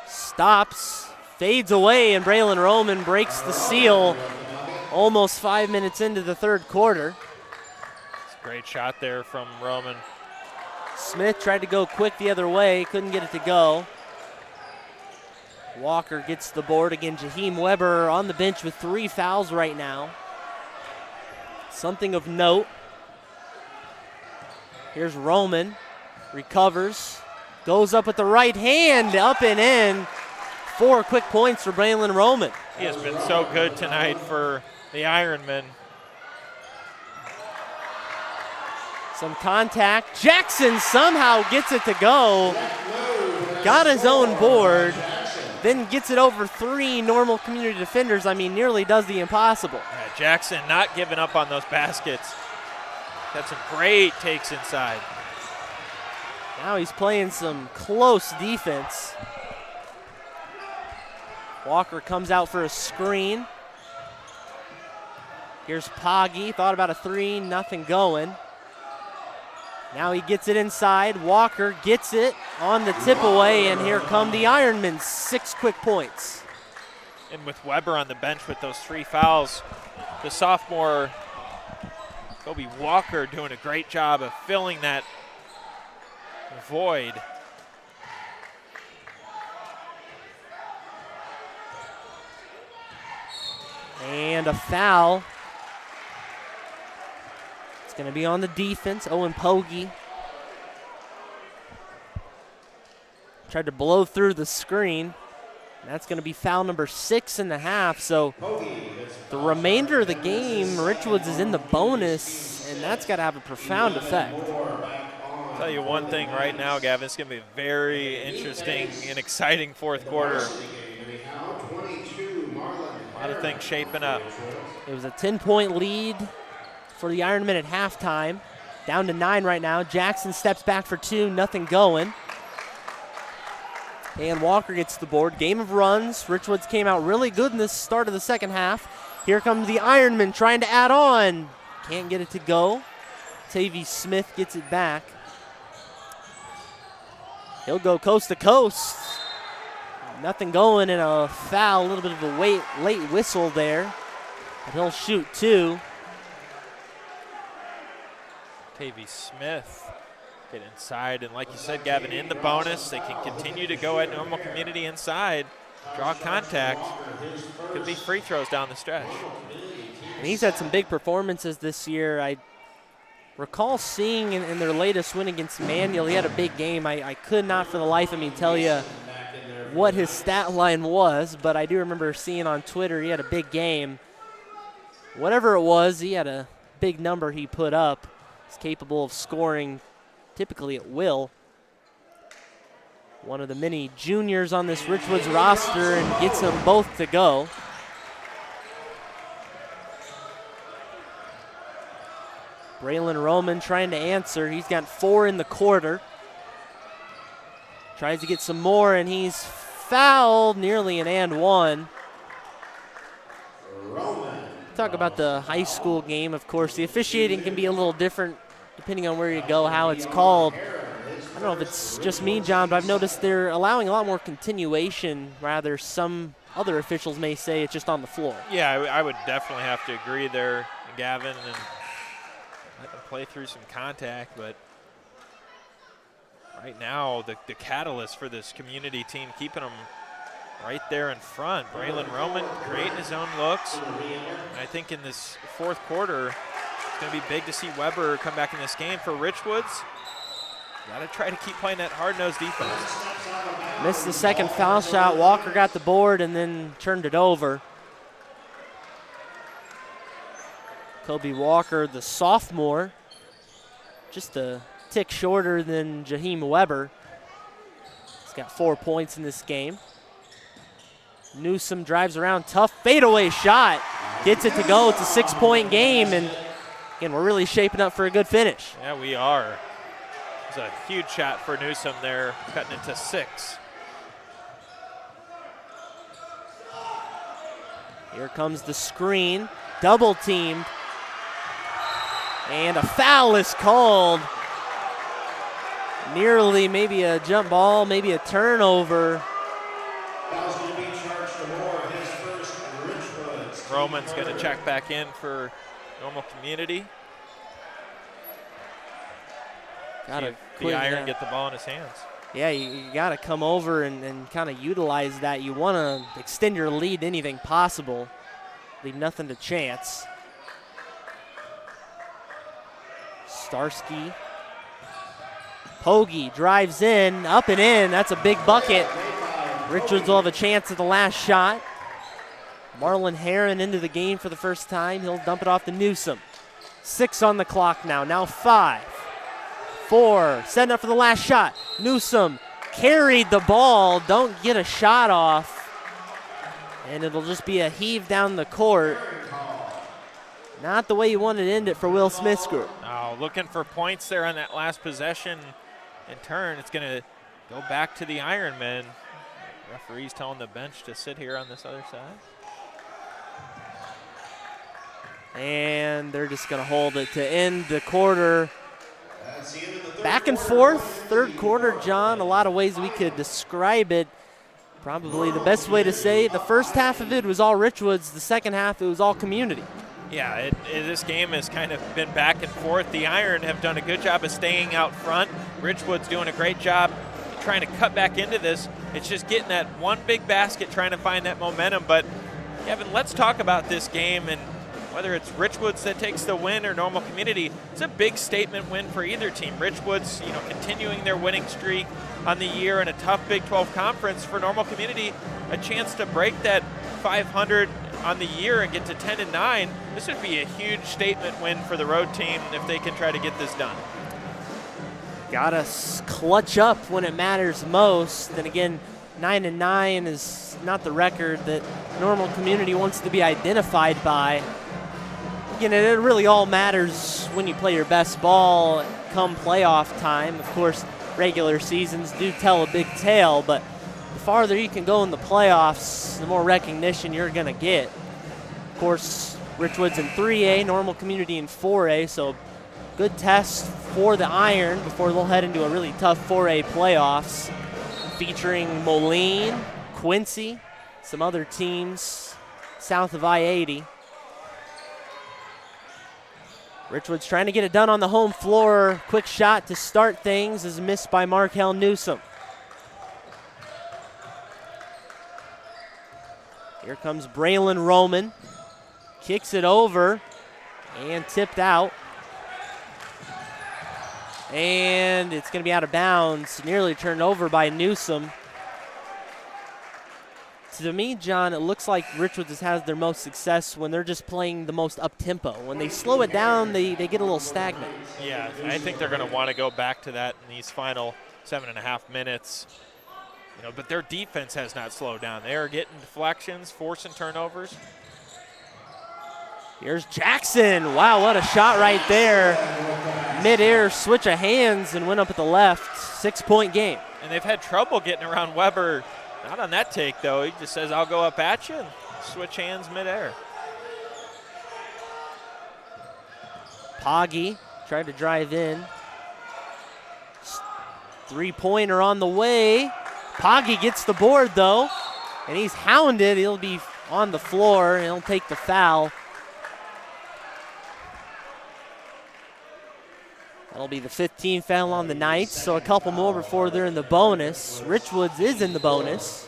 Stops, fades away, and Braylon Roman breaks the seal almost 5 minutes into the third quarter. It's a great shot there from Roman. Smith tried to go quick the other way, couldn't get it to go. Walker gets the board again. Jaheim Weber on the bench with 3 fouls right now. Something of note. Here's Roman, recovers, goes up with the right hand, up and in. 4 quick points for Braylon Roman. He has been so good tonight for the Ironmen. Some contact. Jackson somehow gets it to go. Got his own board. Then gets it over 3 Normal Community defenders. I mean, nearly does the impossible. Yeah, Jackson not giving up on those baskets. Got some great takes inside. Now he's playing some close defense. Walker comes out for a screen. Here's Poggy, thought about a 3, nothing going. Now he gets it inside. Walker gets it on the tip away, and here come the Ironmen, 6 quick points. And with Weber on the bench with those 3 fouls, the sophomore Kobe Walker doing a great job of filling that void. And a foul. It's going to be on the defense. Owen Pogge tried to blow through the screen. That's going to be foul number 6.5. So the remainder of the game, Richwoods is in the bonus, and that's got to have a profound effect. I'll tell you one thing right now, Gavin, it's going to be a very interesting and exciting fourth quarter. A lot of things shaping up. It was a 10-point lead for the Ironmen at halftime. Down to 9 right now. Jackson steps back for 2, nothing going. And Walker gets the board. Game of runs. Richwoods came out really good in the start of the second half. Here comes the Ironmen trying to add on. Can't get it to go. Tavy Smith gets it back. He'll go coast to coast. Nothing going, and a foul, a little bit of a late whistle there. But he'll shoot 2. Tavy Smith get inside, and like you said, Gavin, in the bonus, they can continue to go at Normal Community inside, draw contact. Could be free throws down the stretch. And he's had some big performances this year. I recall seeing in their latest win against Manual, he had a big game. I could not for the life of me tell you what his stat line was, but I do remember seeing on Twitter he had a big game. Whatever it was, he had a big number he put up. He's capable of scoring typically at will. One of the many juniors on this Richwoods roster, and gets them both to go. Braylon Roman trying to answer. He's got 4 in the quarter. Tries to get some more, and he's fouled, nearly an and 1. Talk about the high school game, of course. The officiating can be a little different depending on where you go, how it's called. I don't know if it's just me, John, but I've noticed they're allowing a lot more continuation, rather some other officials may say it's just on the floor. Yeah, I would definitely have to agree there, Gavin, and let them play through some contact, but right now the catalyst for this community team, keeping them right there in front. Braylon Roman creating his own looks. And I think in this fourth quarter, it's going to be big to see Weber come back in this game. For Richwoods, got to try to keep playing that hard-nosed defense. Missed the second foul shot. Walker got the board and then turned it over. Kobe Walker, the sophomore, just a tick shorter than Jaheim Weber. He's got 4 points in this game. Newsom drives around, tough fadeaway shot. Gets it to go. It's a 6-point game, and again, we're really shaping up for a good finish. Yeah, we are. It's a huge shot for Newsom there, cutting into 6. Here comes the screen, double teamed, and a foul is called. Nearly maybe a jump ball, maybe a turnover. Foul's going to be charged to Moore, his first Richwoods. Roman's going to check back in for Normal Community. Gotta the Iron get the ball in his hands. Yeah, you got to come over and kind of utilize that. You want to extend your lead anything possible. Leave nothing to chance. Starsky. Hoagie drives in, up and in. That's a big bucket. Richards will have a chance at the last shot. Marlon Heron into the game for the first time. He'll dump it off to Newsom. 6 on the clock now. Now 5. 4. Setting up for the last shot. Newsom carried the ball. Don't get a shot off. And it'll just be a heave down the court. Not the way you wanted to end it for Will Smith's group. Oh, looking for points there on that last possession. In turn, it's going to go back to the Ironmen. Referee's telling the bench to sit here on this other side. And they're just going to hold it to end the quarter. Back and forth, third quarter, John. A lot of ways we could describe it. Probably the best way to say it, the first half of it was all Richwoods. The second half, it was all community. Yeah, this game has kind of been back and forth. The Iron have done a good job of staying out front. Richwood's doing a great job trying to cut back into this. It's just getting that one big basket, trying to find that momentum. But, Kevin, let's talk about this game, and whether it's Richwoods that takes the win or Normal Community, it's a big statement win for either team. Richwoods, continuing their winning streak on the year in a tough Big 12 conference. For Normal Community, a chance to break that 500 on the year and get to 10-9. This would be a huge statement win for the road team if they can try to get this done. Gotta clutch up when it matters most. And again, 9-9 is not the record that Normal Community wants to be identified by. Again, it really all matters when you play your best ball come playoff time. Of course, regular seasons do tell a big tale, but the farther you can go in the playoffs, the more recognition you're going to get. Of course, Richwoods in 3A, Normal Community in 4A, so good test for the Iron before they'll head into a really tough 4A playoffs, featuring Moline, Quincy, some other teams south of I-80. Richwoods trying to get it done on the home floor. Quick shot to start things is missed by Markel Newsom. Here comes Braylon Roman. Kicks it over and tipped out. And it's going to be out of bounds. Nearly turned over by Newsom. To me, John, it looks like Richwoods has their most success when they're just playing the most up-tempo. When they slow it down, they get a little stagnant. Yeah, I think they're going to want to go back to that in these final 7.5 minutes. But their defense has not slowed down. They are getting deflections, forcing turnovers. Here's Jackson. Wow, what a shot right there. Mid-air switch of hands and went up at the left. 6-point game. And they've had trouble getting around Weber. Not on that take, though. He just says, I'll go up at you and switch hands mid-air. Poggi tried to drive in. 3-pointer on the way. Poggi gets the board, though, and he's hounded. He'll be on the floor, and he'll take the foul. That'll be the 15th foul on the night, so a couple more before they're in the bonus. Richwoods is in the bonus.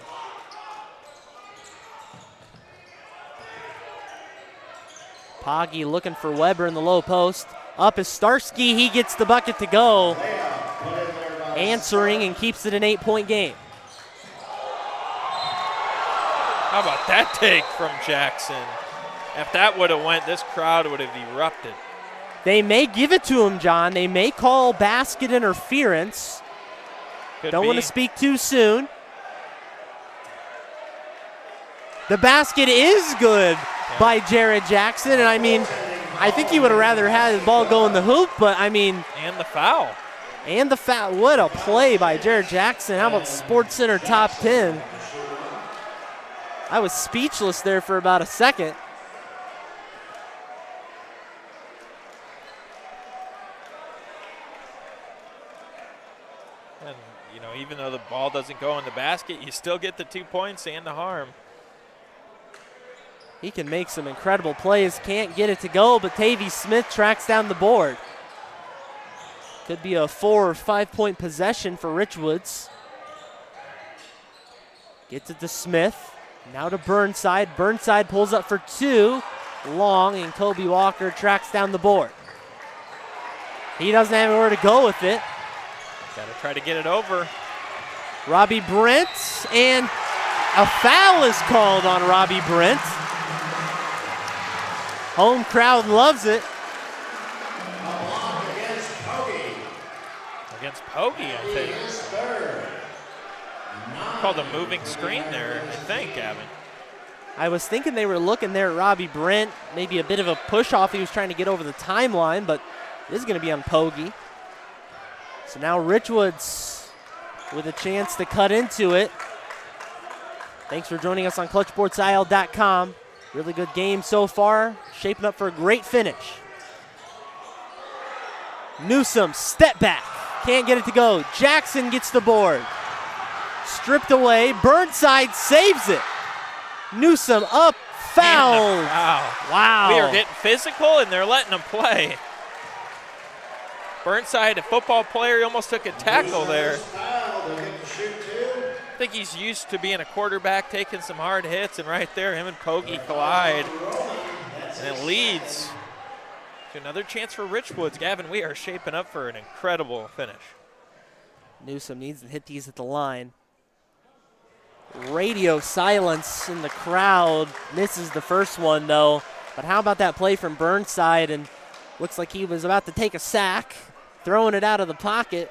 Poggi looking for Weber in the low post. Up is Starsky. He gets the bucket to go. Answering and keeps it an 8-point game. How about that take from Jackson? If that would have went, this crowd would have erupted. They may give it to him, John. They may call basket interference. Don't want to speak too soon. The basket is good by Jared Jackson, and I mean, I think he would have rather had the ball go in the hoop, but I mean. And the foul. And the foul. What a play by Jared Jackson. How about SportsCenter top 10? I was speechless there for about a second. And, you know, even though the ball doesn't go in the basket, you still get the 2 points and the harm. He can make some incredible plays. Can't get it to go, but Tavy Smith tracks down the board. Could be a 4 or 5 point possession for Richwoods. Gets it to Smith. Now to Burnside. Burnside pulls up for 2. Long, and Kobe Walker tracks down the board. He doesn't have anywhere to go with it. Got to try to get it over. Robbie Brent, and a foul is called on Robbie Brent. Home crowd loves it. Against Poggi, I think. Called a moving screen there, I think, Gavin. I was thinking they were looking there at Robbie Brent. Maybe a bit of a push off. He was trying to get over the timeline, but it is going to be on Poggi. So now Richwoods with a chance to cut into it. Thanks for joining us on ClutchSportsIL.com. Really good game so far. Shaping up for a great finish. Newsom, step back. Can't get it to go. Jackson gets the board. Stripped away. Burnside saves it. Newsom up. Foul. Wow. We are getting physical, and they're letting them play. Burnside, a football player, he almost took a tackle there. I think he's used to being a quarterback, taking some hard hits, and right there, him and Poggi collide. And it leads to another chance for Richwoods. Gavin, we are shaping up for an incredible finish. Newsom needs to hit these at the line. Radio silence in the crowd. Misses the first one, though. But how about that play from Burnside? And looks like he was about to take a sack, throwing it out of the pocket.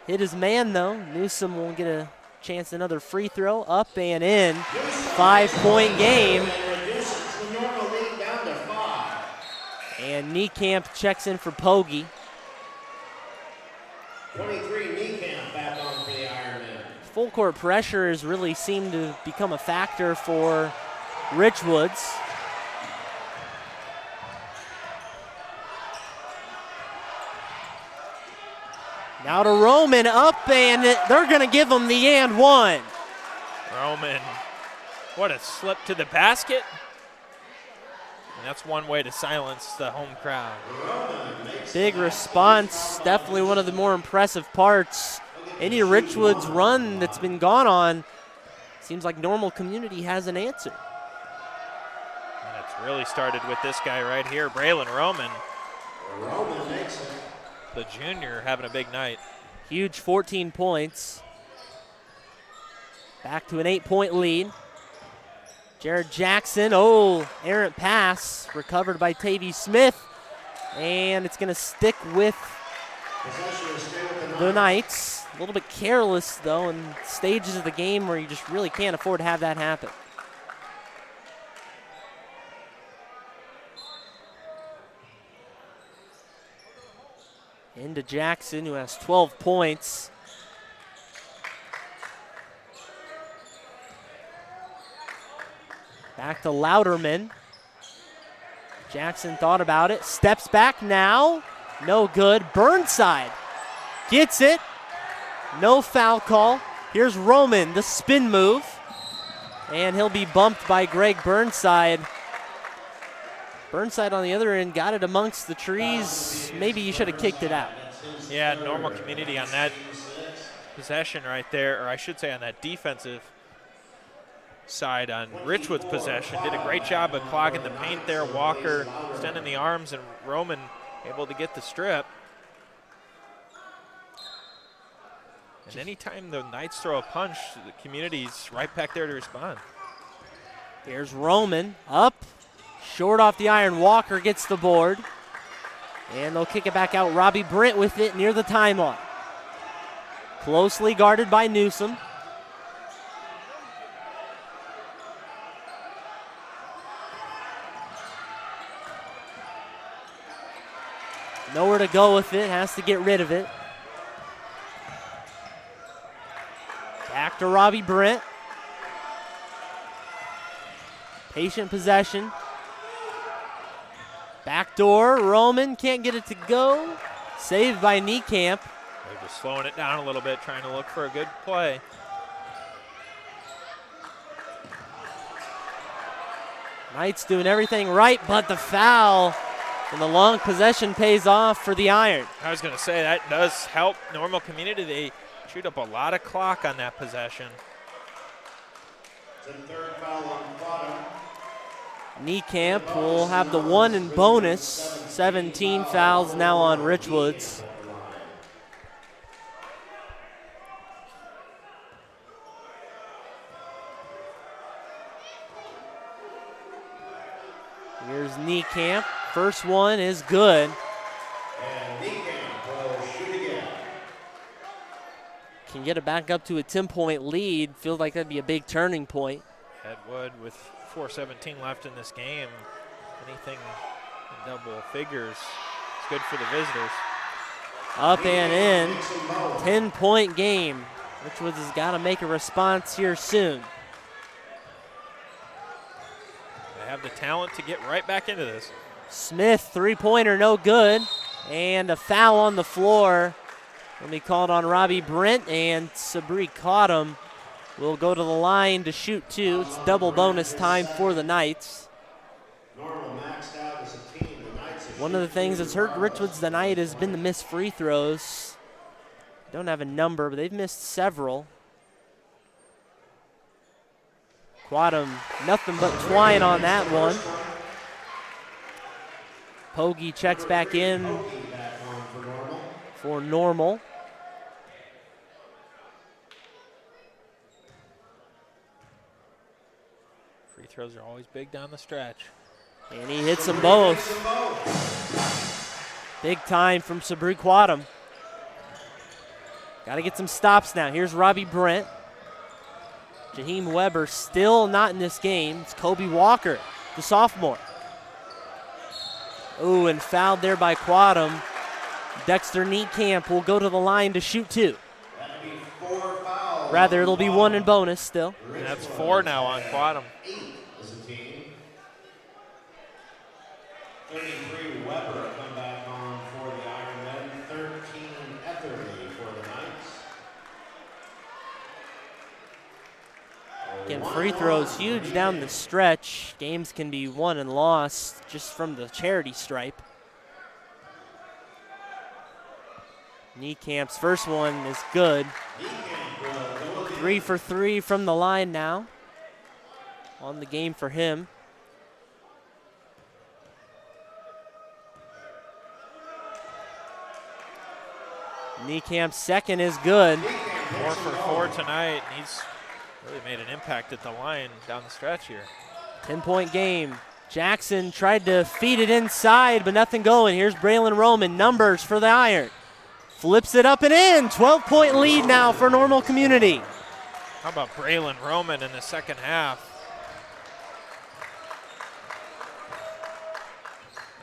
Hit his man, though. Newsom will get a chance, another free throw, up and in. 5-point game. And Niekamp checks in for Poggi. 23 Niekamp back on for the Ironmen. Full court pressure has really seemed to become a factor for Richwoods. Now to Roman, up, and they're going to give him the and one. Roman, what a slip to the basket. And that's one way to silence the home crowd. Big response, definitely one of the more impressive parts. Any Richwoods run that's been gone on, seems like Normal Community has an answer. And it's really started with this guy right here, Braylon Roman. Roman makes it. The junior having a big night. Huge 14 points. Back to an 8-point lead. Jared Jackson, errant pass, recovered by Tavy Smith. And it's going to stick with the Knights. A little bit careless, though, in stages of the game where you just really can't afford to have that happen. Into Jackson, who has 12 points. Back to Louderman. Jackson thought about it, steps back now. No good. Burnside gets it. No foul call. Here's Roman, the spin move. And he'll be bumped by Greg Burnside. Burnside on the other end got it amongst the trees. Maybe you should have kicked it out. Yeah, Normal Community on that possession right there, or I should say on that defensive side on Richwood's possession, did a great job of clogging the paint there. Walker extending the arms and Roman able to get the strip. And anytime the Knights throw a punch, the community's right back there to respond. Here's Roman up, short off the iron. Walker gets the board. And they'll kick it back out. Robbie Brent with it near the timeline. Closely guarded by Newsom. Nowhere to go with it, has to get rid of it. Back to Robbie Brent. Patient possession. Backdoor, Roman can't get it to go. Saved by Niekamp. They're just slowing it down a little bit, trying to look for a good play. Knights doing everything right, but the foul and the long possession pays off for the Iron. I was going to say that does help Normal Community. They chewed up a lot of clock on that possession. The third foul on Quattum. Niekamp will have the 1 and bonus. 17 fouls now on Richwoods. Here's Niekamp. First one is good. And Niekamp will shoot again. Can get it back up to a 10-point lead. Feels like that'd be a big turning point. Headwood with 4:17 left in this game. Anything in double figures is good for the visitors. Up and in. 10-point game. Richwoods has got to make a response here soon. They have the talent to get right back into this. Smith, three-pointer, no good. And a foul on the floor. Will be called on Robbie Brent, and Sabri Cottom will go to the line to shoot two. It's double bonus time for the Knights. One of the things that's hurt Richwoods tonight has been the missed free throws. Don't have a number, but they've missed several. Quattum, nothing but twine on that one. Pogge checks back in for Normal. Free throws are always big down the stretch. And he hits them both. Big time from Sabri Quattum. Got to get some stops now. Here's Robbie Brent. Jaheim Weber still not in this game. It's Kobe Walker, the sophomore. Ooh, and fouled there by Quattum. Dexter Niekamp will go to the line to shoot two. Rather, it'll be 1 and bonus still. And that's 4 now on Quattum. 33 Weber come back on for the Iron Men. 13 Etherly for the Knights. Again, free throws huge down the stretch. Games can be won and lost just from the charity stripe. Niekamp's first one is good. 3 for 3 from the line now. On the game for him. Niekamp's second is good. 4 for 4 tonight. He's really made an impact at the line down the stretch here. 10-point game. Jackson tried to feed it inside, but nothing going. Here's Braylon Roman. Numbers for the Iron. Flips it up and in. 12-point lead now for Normal Community. How about Braylon Roman in the second half?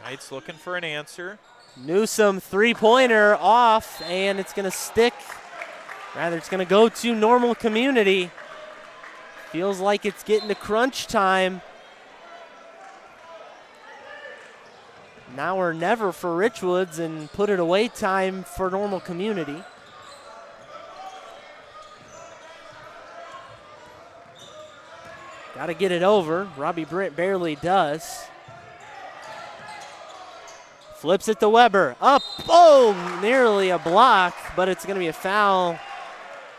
Knights looking for an answer. Newsom three-pointer off, and it's going to stick. Rather, it's going to go to Normal Community. Feels like it's getting to crunch time. Now or never for Richwoods, and put it away time for Normal Community. Got to get it over. Robbie Brent barely does. Flips it to Weber. Up. Oh, nearly a block, but it's going to be a foul.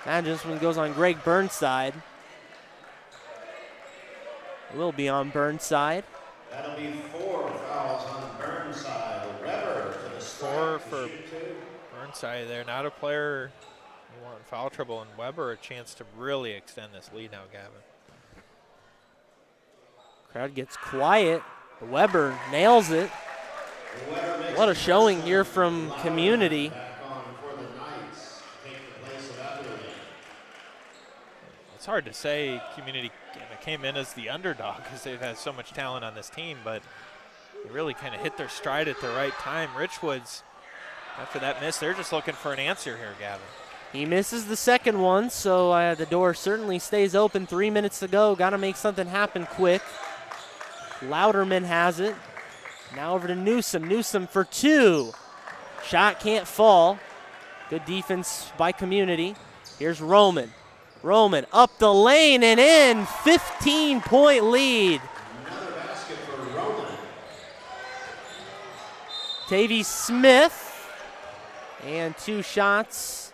Imagine this one goes on Greg Burnside. It will be on Burnside. That'll be 4 fouls on Burnside. Weber to the strike. 4 for Burnside there. Not a player who want foul trouble, and Weber a chance to really extend this lead now, Gavin. Crowd gets quiet. Weber nails it. What a showing here from Community. It's hard to say Community came in as the underdog because they've had so much talent on this team, but they really kind of hit their stride at the right time. Richwoods, after that miss, they're just looking for an answer here, Gavin. He misses the second one, so the door certainly stays open. 3 minutes to go. Got to make something happen quick. Louderman has it. Now over to Newsom. Newsom for 2. Shot can't fall. Good defense by Community. Here's Roman. Roman up the lane and in. 15-point lead. Another basket for Roman. Tavy Smith. And 2 shots.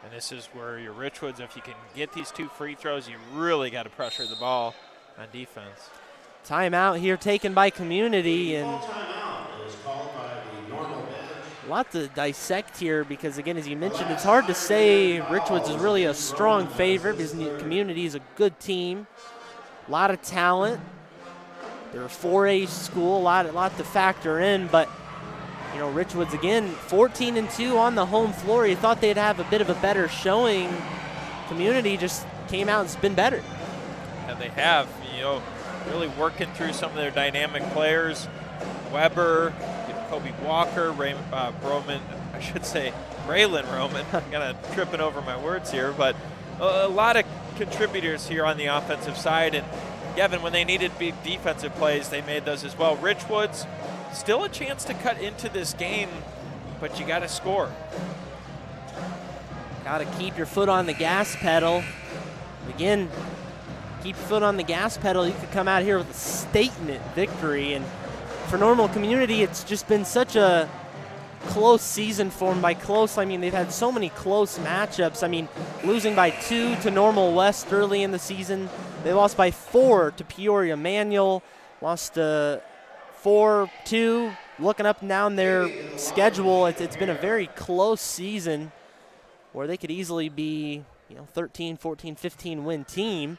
And this is where your Richwoods, if you can get these 2 free throws, you really got to pressure the ball on defense. Timeout here taken by Community, and Timeout is called by the normal bench. a lot to dissect here because, again, as you mentioned, it's hard to say Richwoods is really a strong favorite because Community is a good team. A lot of talent. They're a 4A school, a lot to factor in, but you know, Richwoods, again, 14-2 on the home floor. You thought they'd have a bit of a better showing. Community just came out and has been better. And they have, you know, really working through some of their dynamic players. Weber, Kobe Walker, Roman, I should say Braylon Roman. I'm kind of tripping over my words here, but a lot of contributors here on the offensive side. And Gavin, when they needed big defensive plays, they made those as well. Richwoods, still a chance to cut into this game, but you got to score. Got to keep your foot on the gas pedal. Again, keep your foot on the gas pedal. You could come out here with a statement victory. And for Normal Community, it's just been such a close season for them. By close, I mean they've had so many close matchups. I mean, losing by 2 to Normal West early in the season. They lost by 4 to Peoria Manual. Lost 4-2. Looking up and down their schedule, it's been a very close season where they could easily be, you know, 13, 14, 15 win team.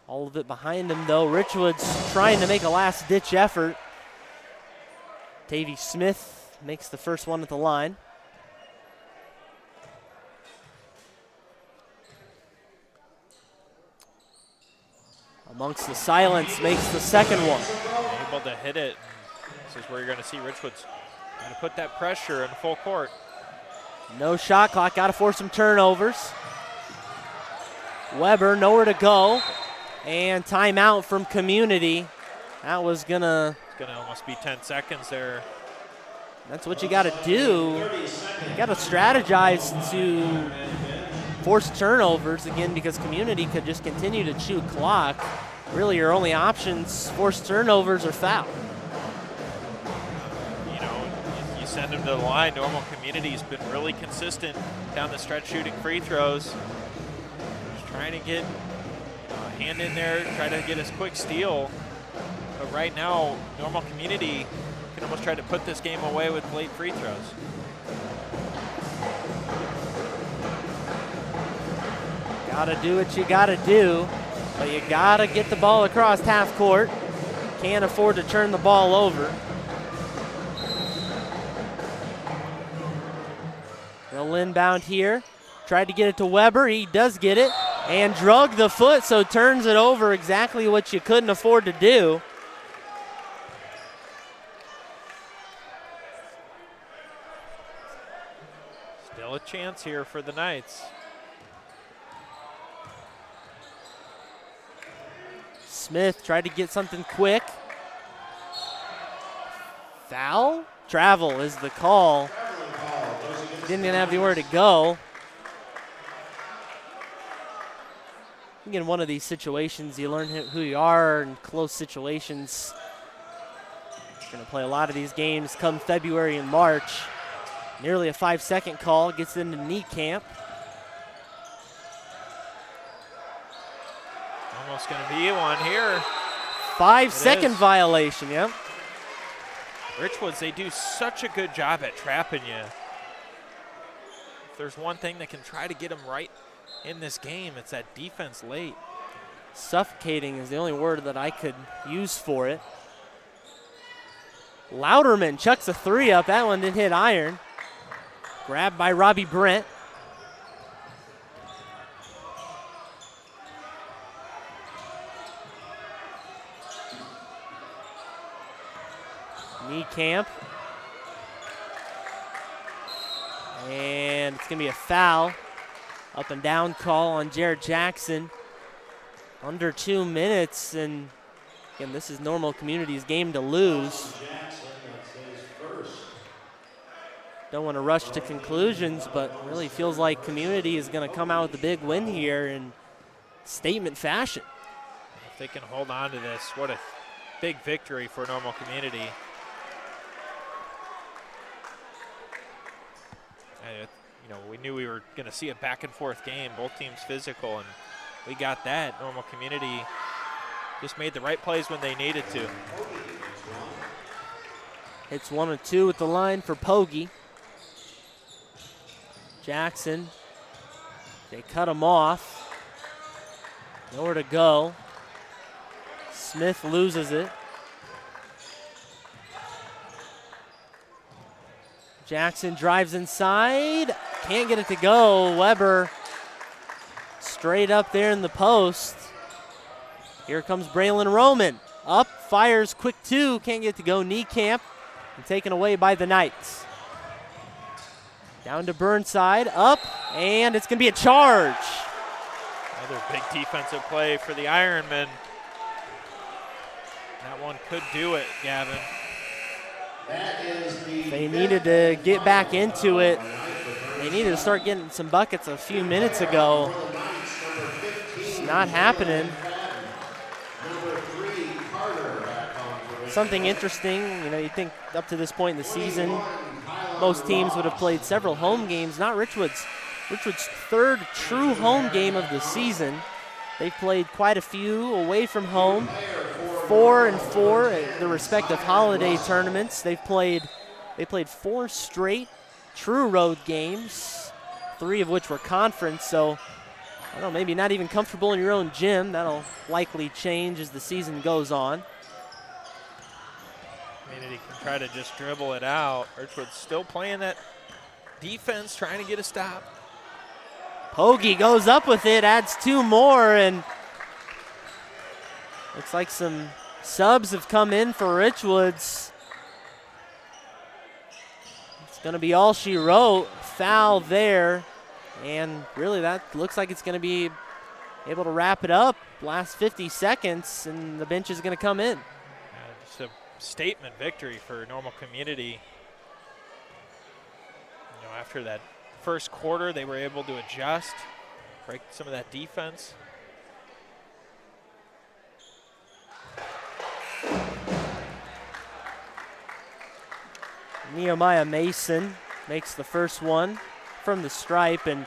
All of it behind them, though. Richwoods trying to make a last-ditch effort. Tavy Smith makes the first one at the line. Amongst the silence, makes the second one. Able to hit it. This is where you're going to see Richwoods going to put that pressure in full court. No shot clock, got to force some turnovers. Weber, nowhere to go. And timeout from Community. That was going to... It's going to almost be 10 seconds there. That's what you got to do. You got to strategize to force turnovers again because Community could just continue to chew clock. Really, your only options, force turnovers or foul. You know, you send them to the line. Normal Community's been really consistent down the stretch shooting free throws. Just trying to get a hand in there, try to get a quick steal. But right now, Normal Community can almost try to put this game away with late free throws. Gotta do what you gotta do, but you gotta get the ball across half court. Can't afford to turn the ball over. They'll inbound here. Tried to get it to Weber. He does get it and drug the foot, so turns it over. Exactly what you couldn't afford to do. Still a chance here for the Knights. Smith tried to get something quick. Foul? Travel is the call. Didn't even have anywhere to go. in one of these situations, you learn who you are in close situations. You're going to play a lot of these games come February and March. Nearly a 5-second call, gets into knee camp. Almost going to be one here. 5-second violation, yep. Richwoods, they do such a good job at trapping you. If there's one thing that can try to get them right in this game, it's that defense late. Suffocating is the only word that I could use for it. Louderman chucks a 3 up. That one didn't hit iron. Grabbed by Robbie Brent. Knee camp. And it's going to be a foul. Up and down call on Jared Jackson. Under 2 minutes, and again, this is Normal Community's game to lose. Don't want to rush to conclusions, but really feels like Community is going to come out with a big win here in statement fashion. If they can hold on to this, what a big victory for Normal Community. You know, we knew we were going to see a back and forth game, both teams physical, and we got that. Normal Community just made the right plays when they needed to. Hits 1 or 2 at the line for Pogge. Jackson, they cut him off. Nowhere to go. Smith loses it. Jackson drives inside. Can't get it to go. Weber straight up there in the post. Here comes Braylon Roman. Up, fires quick 2. Can't get it to go. Knee camp and taken away by the Knights. Down to Burnside, up, and it's going to be a charge. Another big defensive play for the Ironmen. That one could do it, Gavin. They needed to get back into it. They needed to start getting some buckets a few minutes ago. It's not happening. Something interesting, you know, you think up to this point in the season, most teams would have played several home games, not Richwoods. Richwoods' 3rd true home game of the season. They've played quite a few away from home, 4 and 4 at the respective holiday tournaments. They played 4 straight true road games, 3 of which were conference. So, I don't know, maybe not even comfortable in your own gym. That'll likely change as the season goes on. Community can try to just dribble it out. Richwoods still playing that defense, trying to get a stop. Pogge goes up with it, adds 2 more, and looks like some subs have come in for Richwoods. It's going to be all she wrote. Foul there, and really that looks like it's going to be able to wrap it up. Last 50 seconds, and the bench is going to come in. Just a statement victory for Normal Community. You know, after that first quarter, they were able to adjust, break some of that defense. Nehemiah Mason makes the first one from the stripe, and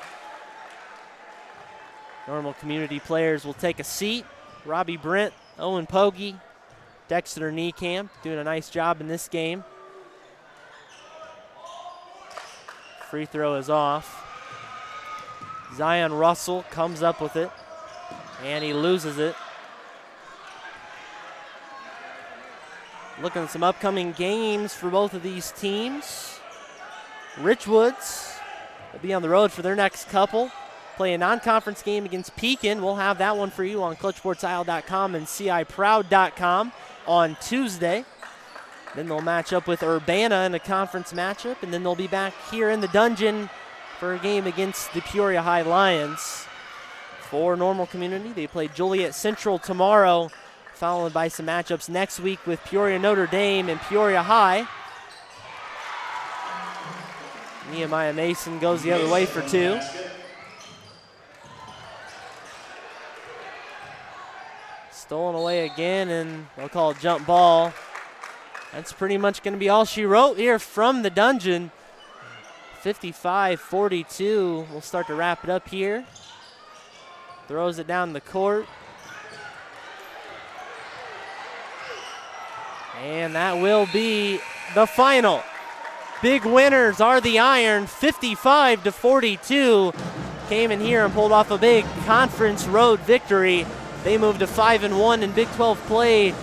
Normal Community players will take a seat. Robbie Brent, Owen Pogge, Dexter Niekamp doing a nice job in this game. Free throw is off. Zion Russell comes up with it, and he loses it. Looking at some upcoming games for both of these teams. Richwoods will be on the road for their next couple. Play a non-conference game against Pekin. We'll have that one for you on ClutchSportsIsle.com and CIProud.com on Tuesday. Then they'll match up with Urbana in a conference matchup, and then they'll be back here in the dungeon for a game against the Peoria High Lions. For Normal Community, they play Joliet Central tomorrow, followed by some matchups next week with Peoria Notre Dame and Peoria High. Nehemiah Mason goes the other way for 2. Stolen away again, and they'll call it jump ball. That's pretty much going to be all she wrote here from the dungeon. 55-42. We'll start to wrap it up here. Throws it down the court. And that will be the final. Big winners are the Iron, 55-42. Came in here and pulled off a big conference road victory. They moved to 5-1 in Big 12 play.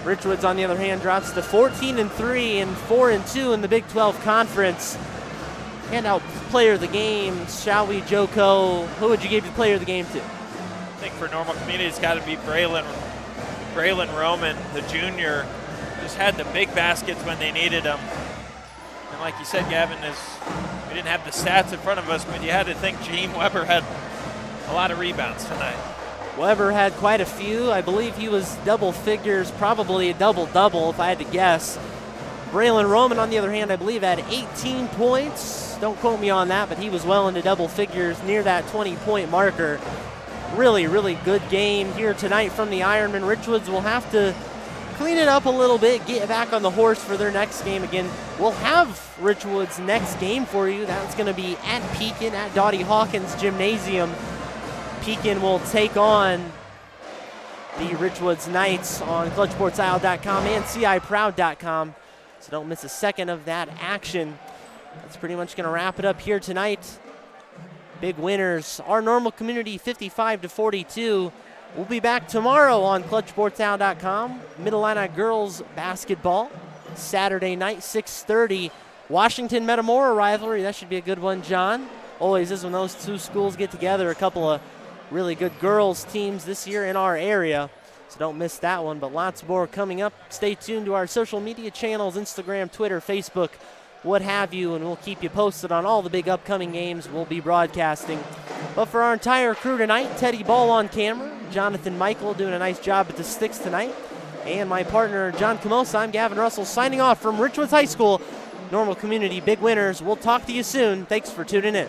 Richwoods, on the other hand, drops to 14-3 and 4-2 in the Big 12 conference. Hand out player of the game, shall we, Joko? Who would you give the player of the game to? I think for Normal Community, it's got to be Braylon Roman, the junior. Just had the big baskets when they needed them. And like you said, Gavin, we didn't have the stats in front of us, but you had to think Jaheim Weber had a lot of rebounds tonight. Weber had quite a few. I believe he was double figures, probably a double-double if I had to guess. Braylon Roman, on the other hand, I believe had 18 points. Don't quote me on that, but he was well into double figures, near that 20-point marker. Really, really good game here tonight from the Ironmen. Richwoods will have to clean it up a little bit, get back on the horse for their next game. Again, we'll have Richwoods' next game for you. That's going to be at Pekin, at Dottie Hawkins Gymnasium. Pekin will take on the Richwoods Knights on ClutchSportsIsle.com and CIProud.com. So don't miss a second of that action. That's pretty much going to wrap it up here tonight. Big winners, our Normal Community 55-42. We'll be back tomorrow on ClutchSportsIsle.com. Middle Illini girls basketball, Saturday night, 6:30. Washington Metamora rivalry. That should be a good one, John. Always is when those two schools get together. A couple of really good girls teams this year in our area. So don't miss that one, but lots more coming up. Stay tuned to our social media channels, Instagram, Twitter, Facebook, what have you, and we'll keep you posted on all the big upcoming games we'll be broadcasting. But for our entire crew tonight, Teddy Ball on camera, Jonathan Michael doing a nice job at the sticks tonight, and my partner, John Camosa, I'm Gavin Russell, signing off from Richwoods High School. Normal Community, big winners. We'll talk to you soon. Thanks for tuning in.